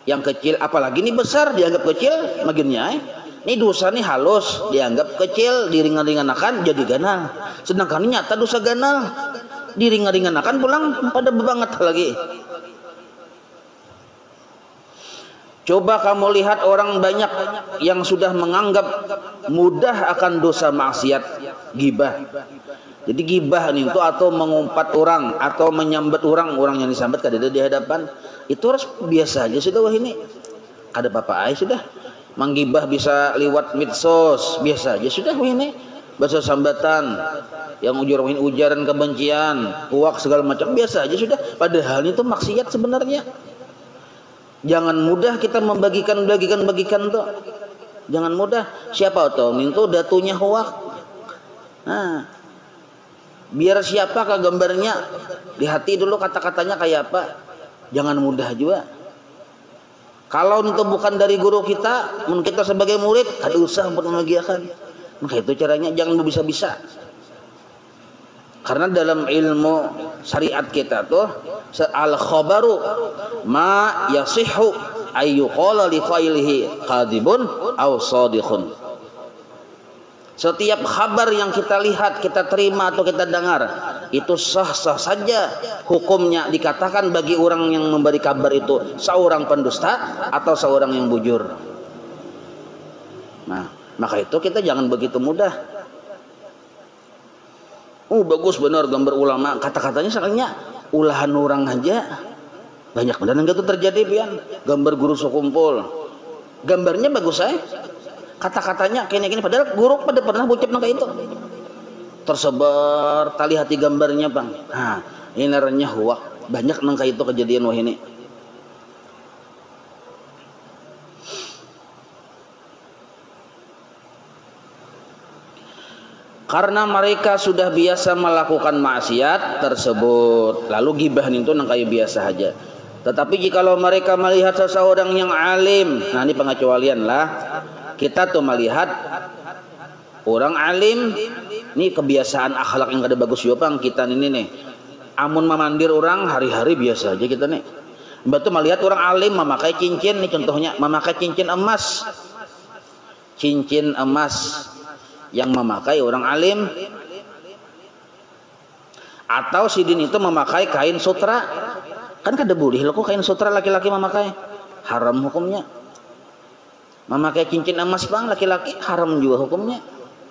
kecil, apalagi ini besar dianggap kecil, makinnya ini dosa nih halus dianggap kecil, diringan-ringankan jadi ganal. Sedangkan nyata dosa ganal diringan-ringankan pulang pada bebanget lagi. Coba kamu lihat orang banyak yang sudah menganggap mudah akan dosa maksiat gibah. Jadi gibah nih itu atau mengumpat orang atau menyambat orang yang disambat kada ada di hadapan, itu harus biasa aja sudah wah ini. Kada apa-apa aja sudah. Menggibah bisa liwat medsos, biasa aja sudah wah ini. Bahasa sambatan yang ujaran kebencian, puak segala macam biasa aja sudah. Padahal itu maksiat sebenarnya. Jangan mudah kita membagikan tuh. Jangan mudah. Siapa tuh? Itu datunya hoak. Nah, biar siapa ke gambarnya di hati dulu kata-katanya kayak apa. Jangan mudah juga. Kalau itu bukan dari guru kita, mungkin kita sebagai murid, ada usaha untuk membagikan. Maka itu caranya jangan bisa-bisa. Karena dalam ilmu syariat kita tuh al-khabaru ma yasihhu ayyuqala li qailihi qadibun aw shadiqun. Setiap kabar yang kita lihat, kita terima atau kita dengar, itu sah-sah saja hukumnya dikatakan bagi orang yang memberi kabar itu seorang pendusta atau seorang yang bujur. Nah, maka itu kita jangan begitu mudah. Bagus benar gambar ulama, kata-katanya sebenarnya ulahan orang aja banyak benar yang itu terjadi pian. Gambar guru sekumpul, gambarnya bagus kata-katanya kini padahal guru pada pernah ucap kayak itu. Tersebar tali hati gambarnya bang. Nah, ini naranya huak banyak nangka itu kejadian wah ini. Karena mereka sudah biasa melakukan maksiat tersebut, lalu gibah itu nang kayak biasa aja. Tetapi jikalau mereka melihat seseorang yang alim, nah ini pengecualian lah. Kita tuh melihat orang alim, ini kebiasaan akhlak yang kada bagus juga bang kita ini nih. Amun memandir orang hari-hari biasa aja kita nih. Betul melihat orang alim memakai cincin nih contohnya, memakai cincin emas. Cincin emas yang memakai orang alim, atau sidin itu memakai kain sutra, kan kada boleh loh kok kain sutra laki-laki memakai, haram hukumnya. Memakai cincin emas bang laki-laki haram juga hukumnya,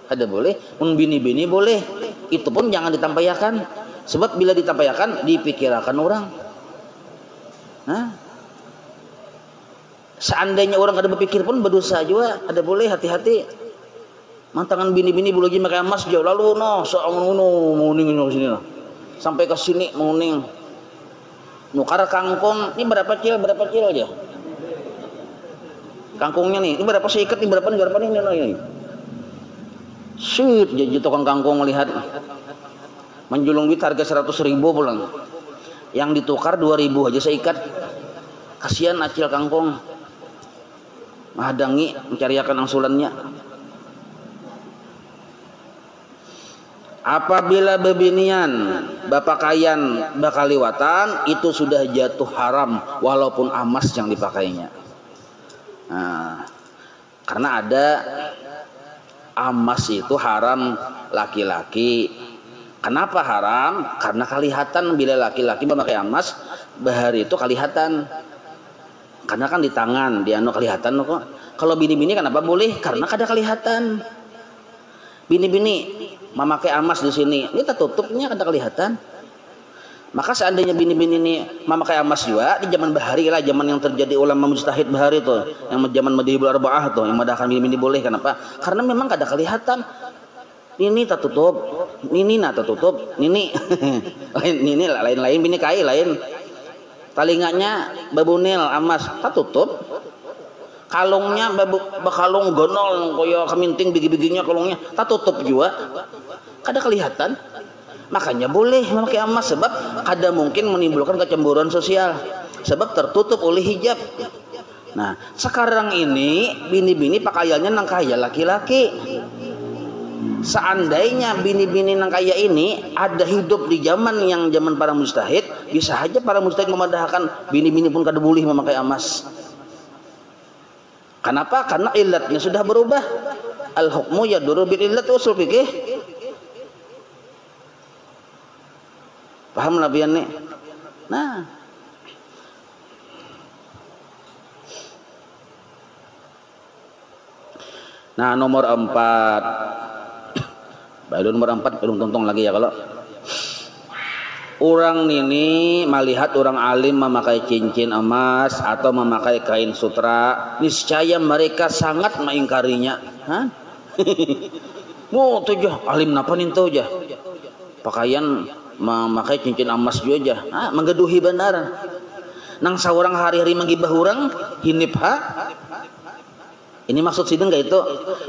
kada boleh. Bini-bini boleh, itu pun jangan ditampaikan, sebab bila ditampaikan dipikirkan orang. Nah, seandainya orang kada berpikir pun berdosa juga, kada boleh, hati-hati. Mantangan bini-bini bulu lagi pakai emas jauh lalu menguning sini sampai ke sini menguning. Nukar kangkung ini berapa cil aja. kangkungnya nih. Ini berapa seikat, ini berapa ini. Shit, jadi tukang kangkung melihat menjulung duit harga 100.000 pulang. Yang ditukar 2.000 aja seikat. Kasihan acil kangkung. Menghadangi mencariakan angsulannya. Apabila bebinian bapakayan bakaliwatan itu sudah jatuh haram walaupun emas yang dipakainya. Nah, karena ada emas itu haram laki-laki. Kenapa haram? Karena kelihatan bila laki-laki memakai emas bahari itu kelihatan. Karena kan di tangan dia kelihatan kok. Kalau bini-bini kenapa boleh? Karena kada kelihatan. Bini-bini memakai emas di sini, ini tertutupnya kada kelihatan. Maka seandainya bini-bini ini memakai emas juga di zaman bahari lah, zaman yang terjadi ulama mujtahid bahari itu, yang zaman Madhhabul Arba'ah tuh, yang madahkan bini-bini boleh. Kenapa? Karena memang kada kelihatan. Ini tertutup, ini tertutup, ini ini lain-lain bini kai lain. Talinganya babunil emas tertutup. Kalungnya bakalung gonol koyo keminting bigi-biginya kalungnya tak tutup juga kada kelihatan. Makanya boleh memakai emas sebab kada mungkin menimbulkan kecemburuan sosial sebab tertutup oleh hijab. Nah sekarang ini bini-bini pakaiannya nang kaya laki-laki. Seandainya bini-bini nang kaya ini ada hidup di zaman yang zaman para mujtahid, bisa aja para mujtahid memadahkan bini-bini pun kada boleh memakai emas. Kenapa? Karena ilatnya sudah berubah. Al-hukmu yaduru bil illat usul fikih. Paham labian nih? Nah, nomor 4. Baru nomor 4 belum tonton lagi ya kalau orang ini melihat orang alim memakai cincin emas atau memakai kain sutra, niscaya mereka sangat mengingkarinya. Mau tuh jah alim napa ninto jah pakaian memakai cincin emas juga jah, menggeduhi benar. Nang saurang hari-hari menggibah orang hinip Ini maksud sidin gak itu?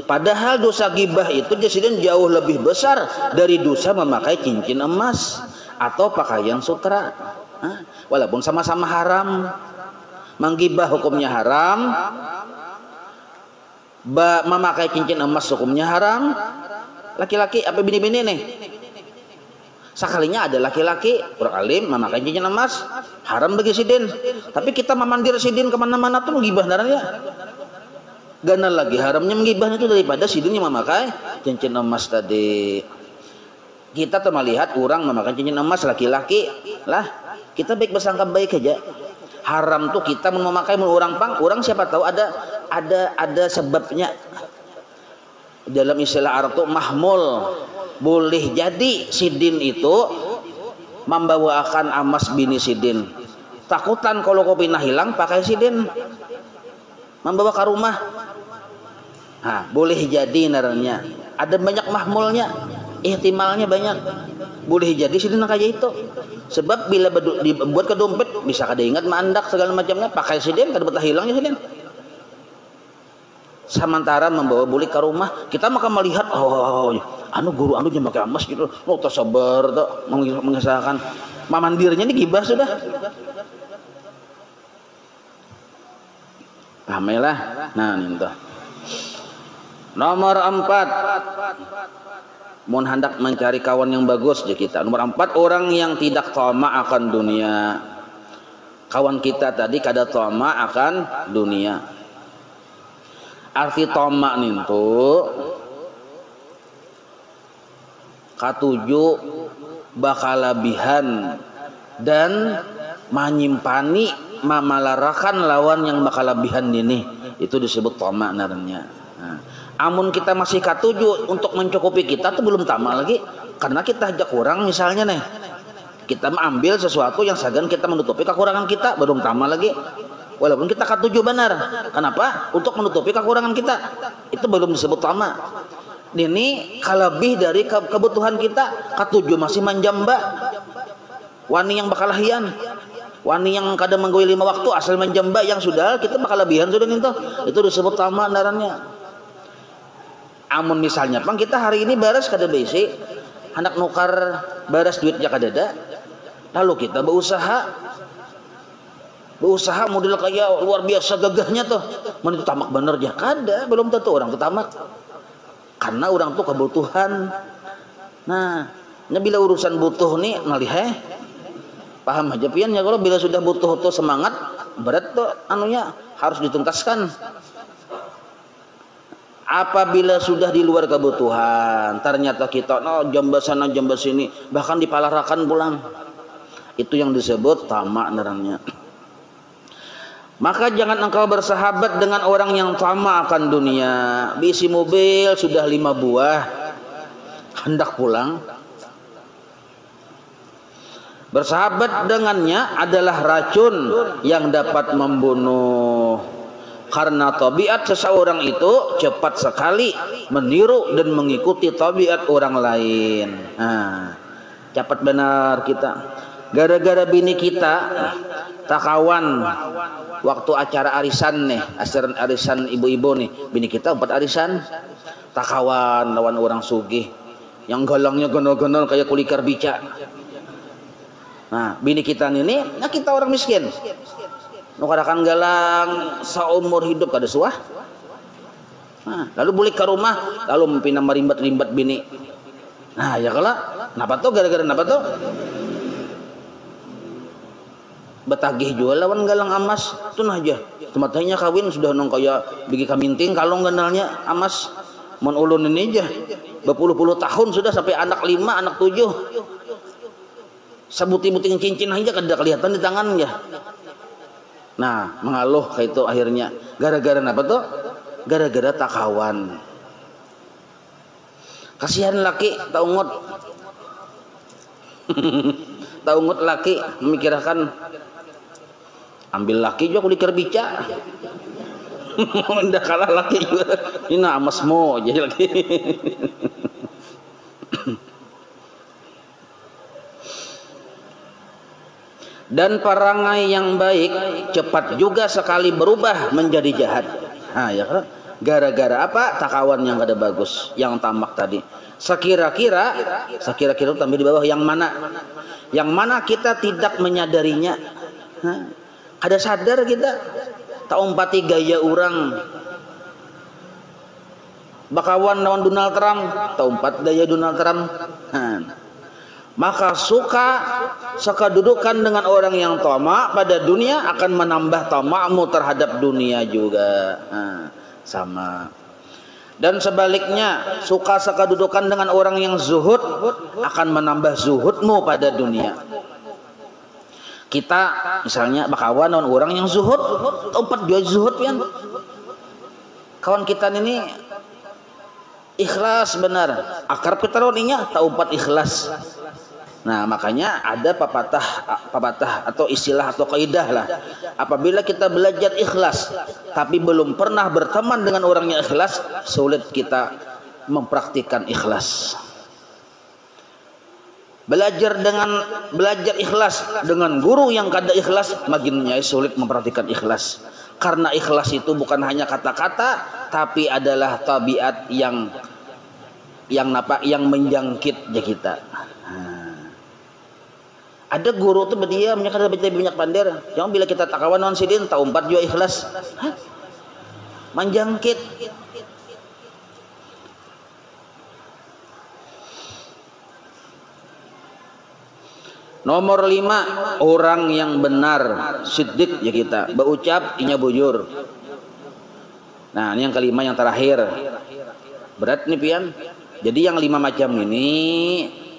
Padahal dosa gibah itu sidin jauh lebih besar dari dosa memakai cincin emas atau pakaian sutra. Walaupun sama-sama haram. Menggibah hukumnya haram, memakai cincin emas hukumnya haram. Laki-laki apa bini-bini nih? Sekalinya ada laki-laki orang alim memakai cincin emas haram bagi sidin. Tapi kita memandir sidin kemana-mana tuh menggibah darahnya. Gana lagi haramnya menggibahnya itu daripada sidin yang memakai cincin emas tadi. Kita tuh melihat orang memakai cincin emas laki-laki lah, kita baik bersangka baik aja. Haram tuh kita memakai orang orang siapa tahu ada sebabnya. Dalam istilah Arab tuh mahmul. Boleh jadi sidin itu membawakan emas bini sidin. Takutan kalau kopi hilang pakai sidin membawa ke rumah. Boleh jadi naranya. Ada banyak mahmulnya, ihtimalnya banyak. Boleh jadi sidin kayak itu. Sebab bila dibuat ke dompet bisa kada ingat mandak segala macamnya, pakai sidin kada betah hilangnya sidin. Sementara membawa bulik ke rumah, kita maka melihat guru jangan pakai emas gitu. Tersabar tuh mengesahkan. Mamandirnya ini gibah sudah. Pamelah. Nah, ninto. Nomor 4. Mun hendak mencari kawan yang bagus je kita. Nomor 4, orang yang tidak tama akan dunia. Kawan kita tadi kada tama akan dunia. Arti tama ninto katuju bakalabihan dan menyimpani mamalarakan lawan yang bakalabihan ini, itu disebut tama naranya. Amun kita masih katuju untuk mencukupi kita tuh belum tama lagi, karena kita ajak kurang misalnya nih, kita mengambil sesuatu yang segan kita menutupi kekurangan kita, belum tama lagi. Walaupun kita katuju benar, kenapa? Untuk menutupi kekurangan kita, itu belum disebut tama. Ini lebih dari kebutuhan kita, katuju masih menjamba wani yang bakalahian. Wani yang kadang menggawe 5 waktu asal menjamba yang sudah kita bakal lebihan sudah nih toh. Itu disebut tamak narannya. Amun misalnya pang kita hari ini baras kada besi, hendak nukar baras duitnya kadada, lalu kita berusaha model kayak luar biasa gagahnya tuh, mana itu tamak bener ya kada, belum tentu orang itu tamak, karena orang tuh kebutuhan. Nah, bila urusan butuh nih ngalih paham aja pian ya, kalau bila sudah butuh tuh semangat berat tuh anunya harus dituntaskan. Apabila sudah di luar kebutuhan, ternyata kita jamba sana jamba sini, bahkan dipalarakan pulang, itu yang disebut tamak narannya. Maka jangan engkau bersahabat dengan orang yang tamak akan dunia. Bisi mobil sudah 5 buah, hendak pulang. Bersahabat dengannya adalah racun yang dapat membunuh. Karena tabiat seseorang itu cepat sekali meniru dan mengikuti tabiat orang lain. Nah, cepat benar kita. Gara-gara bini kita takawan waktu acara arisan nih, arisan ibu-ibu nih, bini kita 4 arisan, takawan lawan orang sugih yang galangnya gonol-gonol kayak kulikar bica. Nah, bini kita ini, nah kita orang miskin. Nukarakan galang seumur hidup kada suah. Nah, lalu balik ke rumah, lalu mempinam merimbat-rimbat bini. Nah, ya kalau, kenapa tuh gara-gara kenapa tuh? Betagih jual lawan galang amas, tuh aja. Tempatnya kawin sudah nong kaya bigi kaminting kalong gandalnya amas. Mon ulun ini aja, berpuluh-puluh tahun sudah sampai anak 5, anak 7. Sebuting-buting cincin aja kada kelihatan di tangannya. Nah, mengaluh kayak itu akhirnya. Gara-gara apa tuh? Gara-gara takawan. Kasihan laki taungut. Taungut laki memikirkan ambil laki juga kulikir bica. Ndak kalah laki juga. Ini amasmu jadi lagi. Dan perangai yang baik cepat juga sekali berubah menjadi jahat. Nah, ya kan? Gara-gara apa? Takawan yang kada bagus, yang tamak tadi. Sekira-kira tambah di bawah yang mana? Yang mana kita tidak menyadarinya. Kada sadar kita tak umpati gaya orang. Bakawan lawan Donald Trump, tak umpat gaya Donald Trump. Maka suka sekadudukan dengan orang yang tamak pada dunia akan menambah tamakmu terhadap dunia juga. Sama. Dan sebaliknya, suka sekadudukan dengan orang yang zuhud akan menambah zuhudmu pada dunia. Kita misalnya bakawan dengan orang yang zuhud, tempat dia zuhud kan. Kawan kita ini ikhlas benar, akar petaroninya tak umpat ikhlas. Nah, makanya ada papatah atau istilah atau kaidah lah. Apabila kita belajar ikhlas tapi belum pernah berteman dengan orang yang ikhlas, sulit kita mempraktikkan ikhlas. Belajar ikhlas dengan guru yang kada ikhlas, makinnya sulit mempraktikkan ikhlas. Karena ikhlas itu bukan hanya kata-kata, tapi adalah tabiat yang menjangkit kita. Ada guru tuh berdiam, kada baca banyak pandai. Jangan bila kita takawan non sidin, tak umpat juga ikhlas. Menjangkit. Nomor 5, orang yang benar, siddiq ya kita, berucap inya bujur. Nah, ini yang kelima yang terakhir. Berat nih pian. Jadi yang 5 macam ini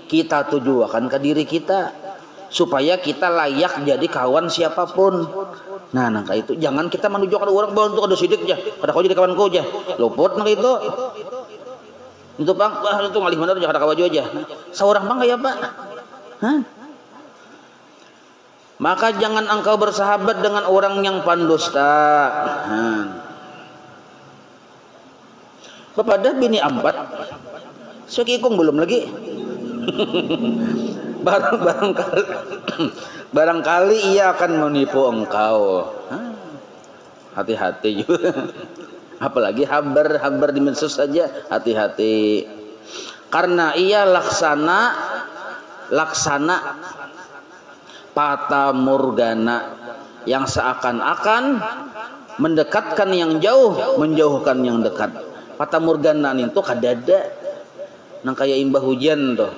kita tujukan ke diri kita supaya kita layak jadi kawan siapapun. Nah, nangka itu jangan kita menunjukkan orang bahwa untuk ada sidik aja, kada kau jadi kawanku aja. Luput nang itu. Itu Bang, wah itu ngalih bener kada kawan aja. Seorang Bang kayak Pak. Maka jangan engkau bersahabat dengan orang yang pandusta. Kepada bini 4 sekikung belum lagi. barangkali barangkali ia akan menipu engkau. Hati-hati juga. Apalagi habar di medsos saja, hati-hati. Karena ia laksana fata morgana yang seakan-akan mendekatkan yang jauh, menjauhkan yang dekat. Fata morgana itu kadada nang kaya imbah hujan tuh.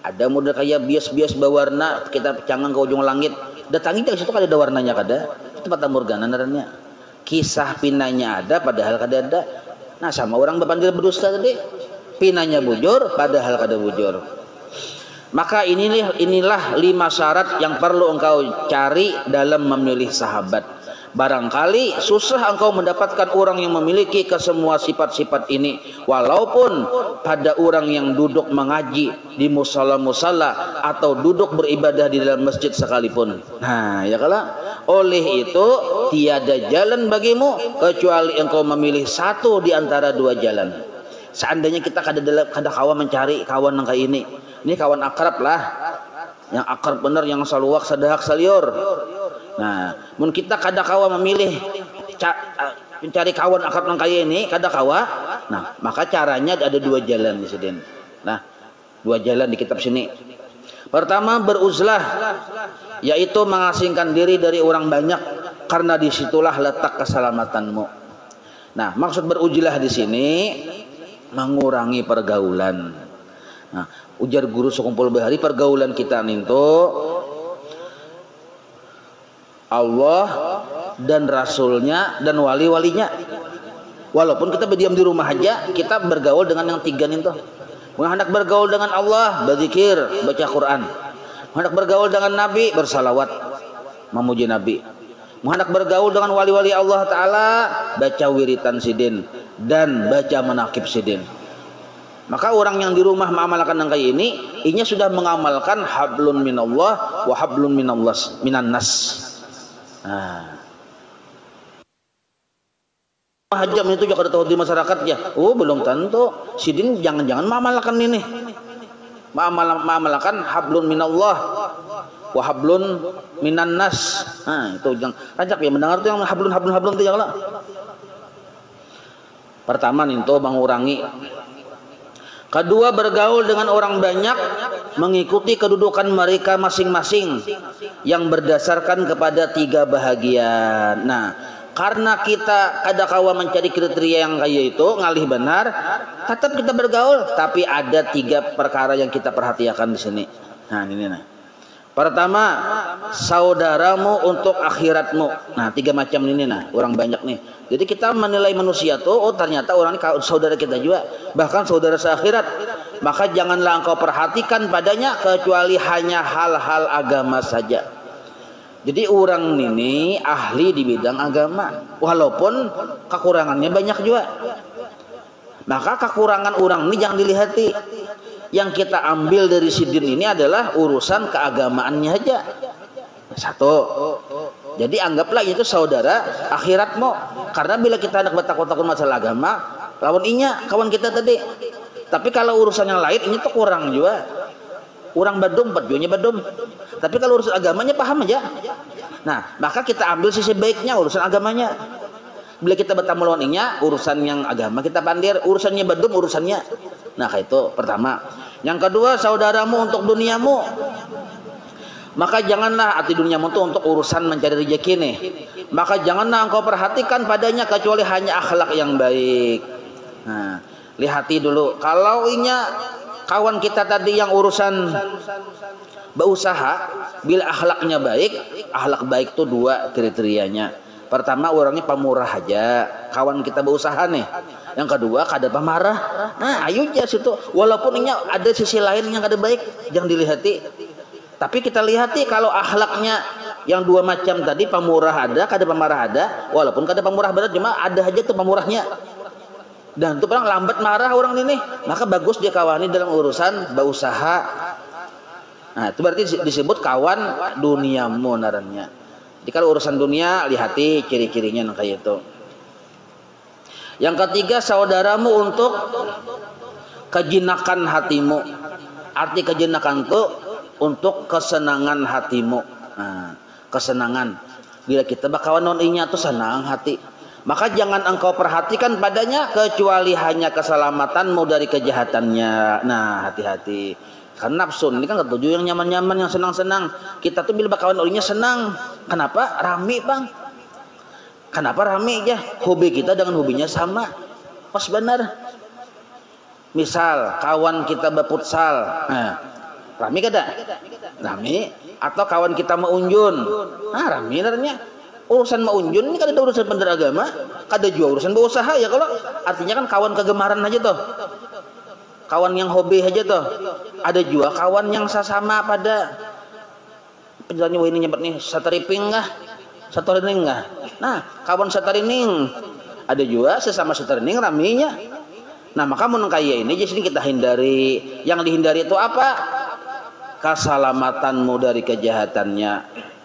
Ada model kayak bias-bias bawarna, kita cangang ke ujung langit. Datangi dari situ kada ada warnanya kada. Itu fata morgana narannya. Kisah pinanya ada padahal kada ada. Nah, sama orang berpandil berdusta tadi. Pinanya bujur padahal kada bujur. Maka inilah 5 syarat yang perlu engkau cari dalam memilih sahabat. Barangkali susah engkau mendapatkan orang yang memiliki kesemua sifat-sifat ini, walaupun pada orang yang duduk mengaji di musala-musala atau duduk beribadah di dalam masjid sekalipun. Nah, ya kalau oleh itu tiada jalan bagimu kecuali engkau memilih satu di antara 2 jalan. Seandainya kita kada kawan mencari kawan yang kayak ini kawan akrab lah, yang akrab bener, yang saluak sadahak saliur. Nah, mun kita kada kawa memilih mencari kawan akrab yang kayak ini, kada kawa. Nah, maka caranya ada 2 jalan di sini. Nah, 2 jalan di kitab sini. Pertama, beruzlah, yaitu mengasingkan diri dari orang banyak, karena disitulah letak keselamatanmu. Nah, maksud beruzlah di sini mengurangi pergaulan. Nah, ujar guru sekumpul bahari, pergaulan kita itu Allah dan Rasulnya dan wali-walinya. Walaupun kita berdiam di rumah aja, kita bergaul dengan yang 3 itu. Hendak bergaul dengan Allah, berzikir, baca Quran. Hendak bergaul dengan Nabi, bersalawat, memuji Nabi. Hendak bergaul dengan wali-wali Allah Ta'ala, baca wiritan sidin dan baca manaqib sidin. Maka orang yang di rumah mengamalkan yang kayak ini, inya sudah mengamalkan hablun minallah wa hablun minan nas. Nah, hajam itu juga tahu di masyarakat ya. Oh, belum tentu. Sidin jangan-jangan mengamalkan ini. Mengamalkan hablun minallah wa hablun minan nas. Nah, itu jangan ajak ya mendengar tuh yang hablun itu janganlah. Pertama itu mengurangi. Kedua, bergaul dengan orang banyak, mengikuti kedudukan mereka masing-masing yang berdasarkan kepada 3 bahagian. Nah, karena kita kada kawa mencari kriteria yang kayak itu ngalih benar, tetap kita bergaul, tapi ada 3 perkara yang kita perhatikan di sini. Nah, ini nah. Pertama, saudaramu untuk akhiratmu. Nah, 3 macam ini nah, orang banyak nih. Jadi kita menilai manusia tuh, oh ternyata orang ini saudara kita juga, bahkan saudara seakhirat. Maka janganlah engkau perhatikan padanya kecuali hanya hal-hal agama saja. Jadi orang ini ahli di bidang agama, walaupun kekurangannya banyak juga. Maka kekurangan orang ini jangan dilihati. Yang kita ambil dari sidin ini adalah urusan keagamaannya aja. 1. Jadi anggaplah itu saudara akhiratmu. Karena bila kita hendak bertakut-takut masalah agama, lawan inya kawan kita tadi. Tapi kalau urusan yang lain ini tuh kurang juga. Orang badum, badumnya badum. Tapi kalau urusan agamanya paham aja. Nah, maka kita ambil sisi baiknya urusan agamanya. Bila kita bertamu lawan inya, urusan yang agama kita pandir, urusannya badum urusannya. Nah, kayak itu pertama. Yang kedua, saudaramu untuk duniamu. Maka janganlah arti duniamu itu untuk urusan mencari rezeki nih. Maka janganlah engkau perhatikan padanya kecuali hanya akhlak yang baik. Nah, lihati dulu. Kalau inya kawan kita tadi yang urusan berusaha, bila akhlaknya baik, akhlak baik itu 2 kriterianya. Pertama, orangnya pemurah aja, kawan kita berusaha nih. Yang kedua, kada pemarah. Nah, ayo aja situ. Walaupun ini ada sisi lain yang kada baik, jangan dilihati. Tapi kita lihati kalau akhlaknya yang 2 macam tadi, pemurah ada, kada pemarah ada. Walaupun kada pemurah berat, cuma ada aja tuh pemurahnya. Dan itu orang lambat marah orang ini, maka bagus dia kawani dalam urusan berusaha. Nah, itu berarti disebut kawan duniamu narannya. Jadi kalau urusan dunia, lihati ciri-cirinya kayak itu. Yang ketiga, saudaramu untuk kejinakan hatimu. Arti kejinakan itu untuk kesenangan hatimu. Nah, kesenangan. Bila kita bakawan non inya tuh senang hati, maka jangan engkau perhatikan padanya kecuali hanya keselamatanmu dari kejahatannya. Nah, hati-hati. Karena nafsu ini kan ketujuh yang nyaman-nyaman, yang senang-senang. Kita tuh bila bakawan non inya senang. Kenapa? Rame bang. Kenapa rame ya? Hobi kita dengan hobinya sama. Pas benar. Misal kawan kita berfutsal, nah, rame kada? Rame. Atau kawan kita meunjun, nah rame narnya. Urusan meunjun ini kada ada urusan bener agama, kada juga urusan berusaha ya kalau. Artinya kan kawan kegemaran aja tuh, kawan yang hobi aja tuh. Ada juga kawan yang sesama pada penjelasannya. Wah ini nyebut nih satariping kah? Satarining kah? Nah kawan satarining. Ada juga sesama satarining ramenya. Nah maka mun kaya ini jadi kita hindari. Yang dihindari itu apa? Keselamatanmu dari kejahatannya,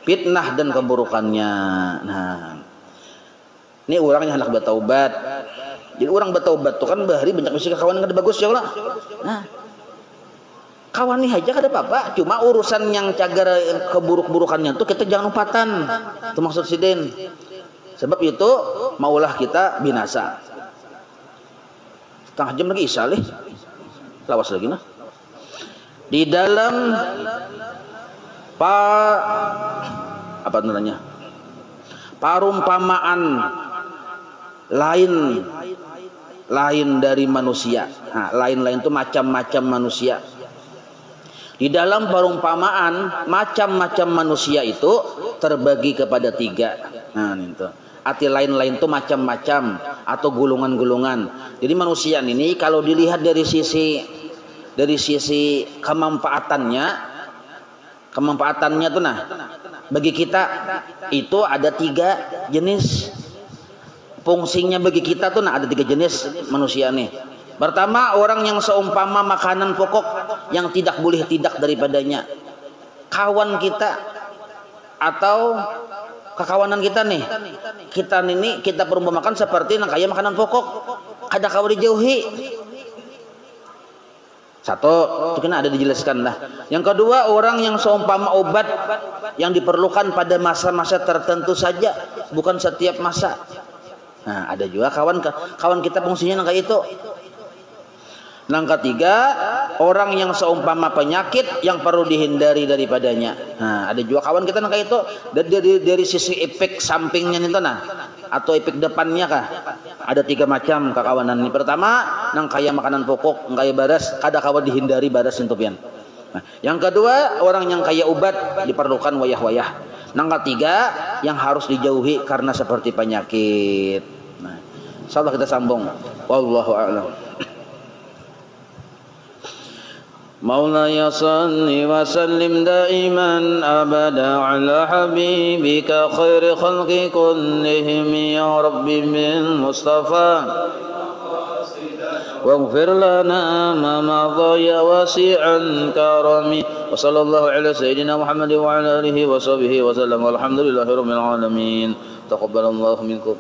fitnah dan keburukannya. Nah ini orangnya hendak bertaubat. Jadi orang bertaubat tuh kan bahari banyak misi kawan yang bagus ya Allah. Nah kawan nih aja kada apa-apa. Cuma urusan yang cagar keburuk-burukannya tuh kita jangan umpatan. Itu maksud sidin. Sebab itu maulah kita binasa. Setengah jam lagi isya lih. Lawas lagi nah. Di dalam apa namanya? Parumpamaan lain dari manusia. Nah, lain-lain itu macam-macam manusia. Di dalam perumpamaan macam-macam manusia itu terbagi kepada 3. Nah, itu. Arti lain-lain itu macam-macam atau gulungan-gulungan. Jadi manusia ini kalau dilihat dari sisi kemanfaatannya tuh nah, bagi kita itu ada 3 jenis. Fungsinya bagi kita tuh nah ada 3 jenis manusia nih. Pertama, orang yang seumpama makanan pokok yang tidak boleh tidak daripadanya. Kawan kita atau kekawanan kita nih. Kita perumpamakan seperti yang kayak makanan pokok. Ada kawan dijauhi. Satu, itu kan ada dijelaskan lah. Yang kedua, orang yang seumpama obat yang diperlukan pada masa-masa tertentu saja, bukan setiap masa. Nah, ada juga kawan kita fungsinya kayak itu. Yang ketiga, orang yang seumpama penyakit yang perlu dihindari daripadanya. Nah, ada juga kawan kita kayak itu dari sisi efek sampingnya itu nah, atau efek depannya kah? Ada 3 macam kekawanan ini. Pertama, nang kaya makanan pokok, kaya baras, kada kawan dihindari baras entupian. Nah, yang kedua, orang yang kaya obat diperlukan wayah-wayah. Yang ketiga, yang harus dijauhi karena seperti penyakit. Nah, insyaallah kita sambung. Wallahu a'lam. مولاي صل وسلم دائما أبدا على حبيبك خير خلق كلهم يا رب بالمصطفى واغفر لنا ما مضى يا واسع الكرم وصلى الله على سيدنا محمد وعلى آله وصحبه وسلم والحمد لله رب العالمين تقبل الله منكم.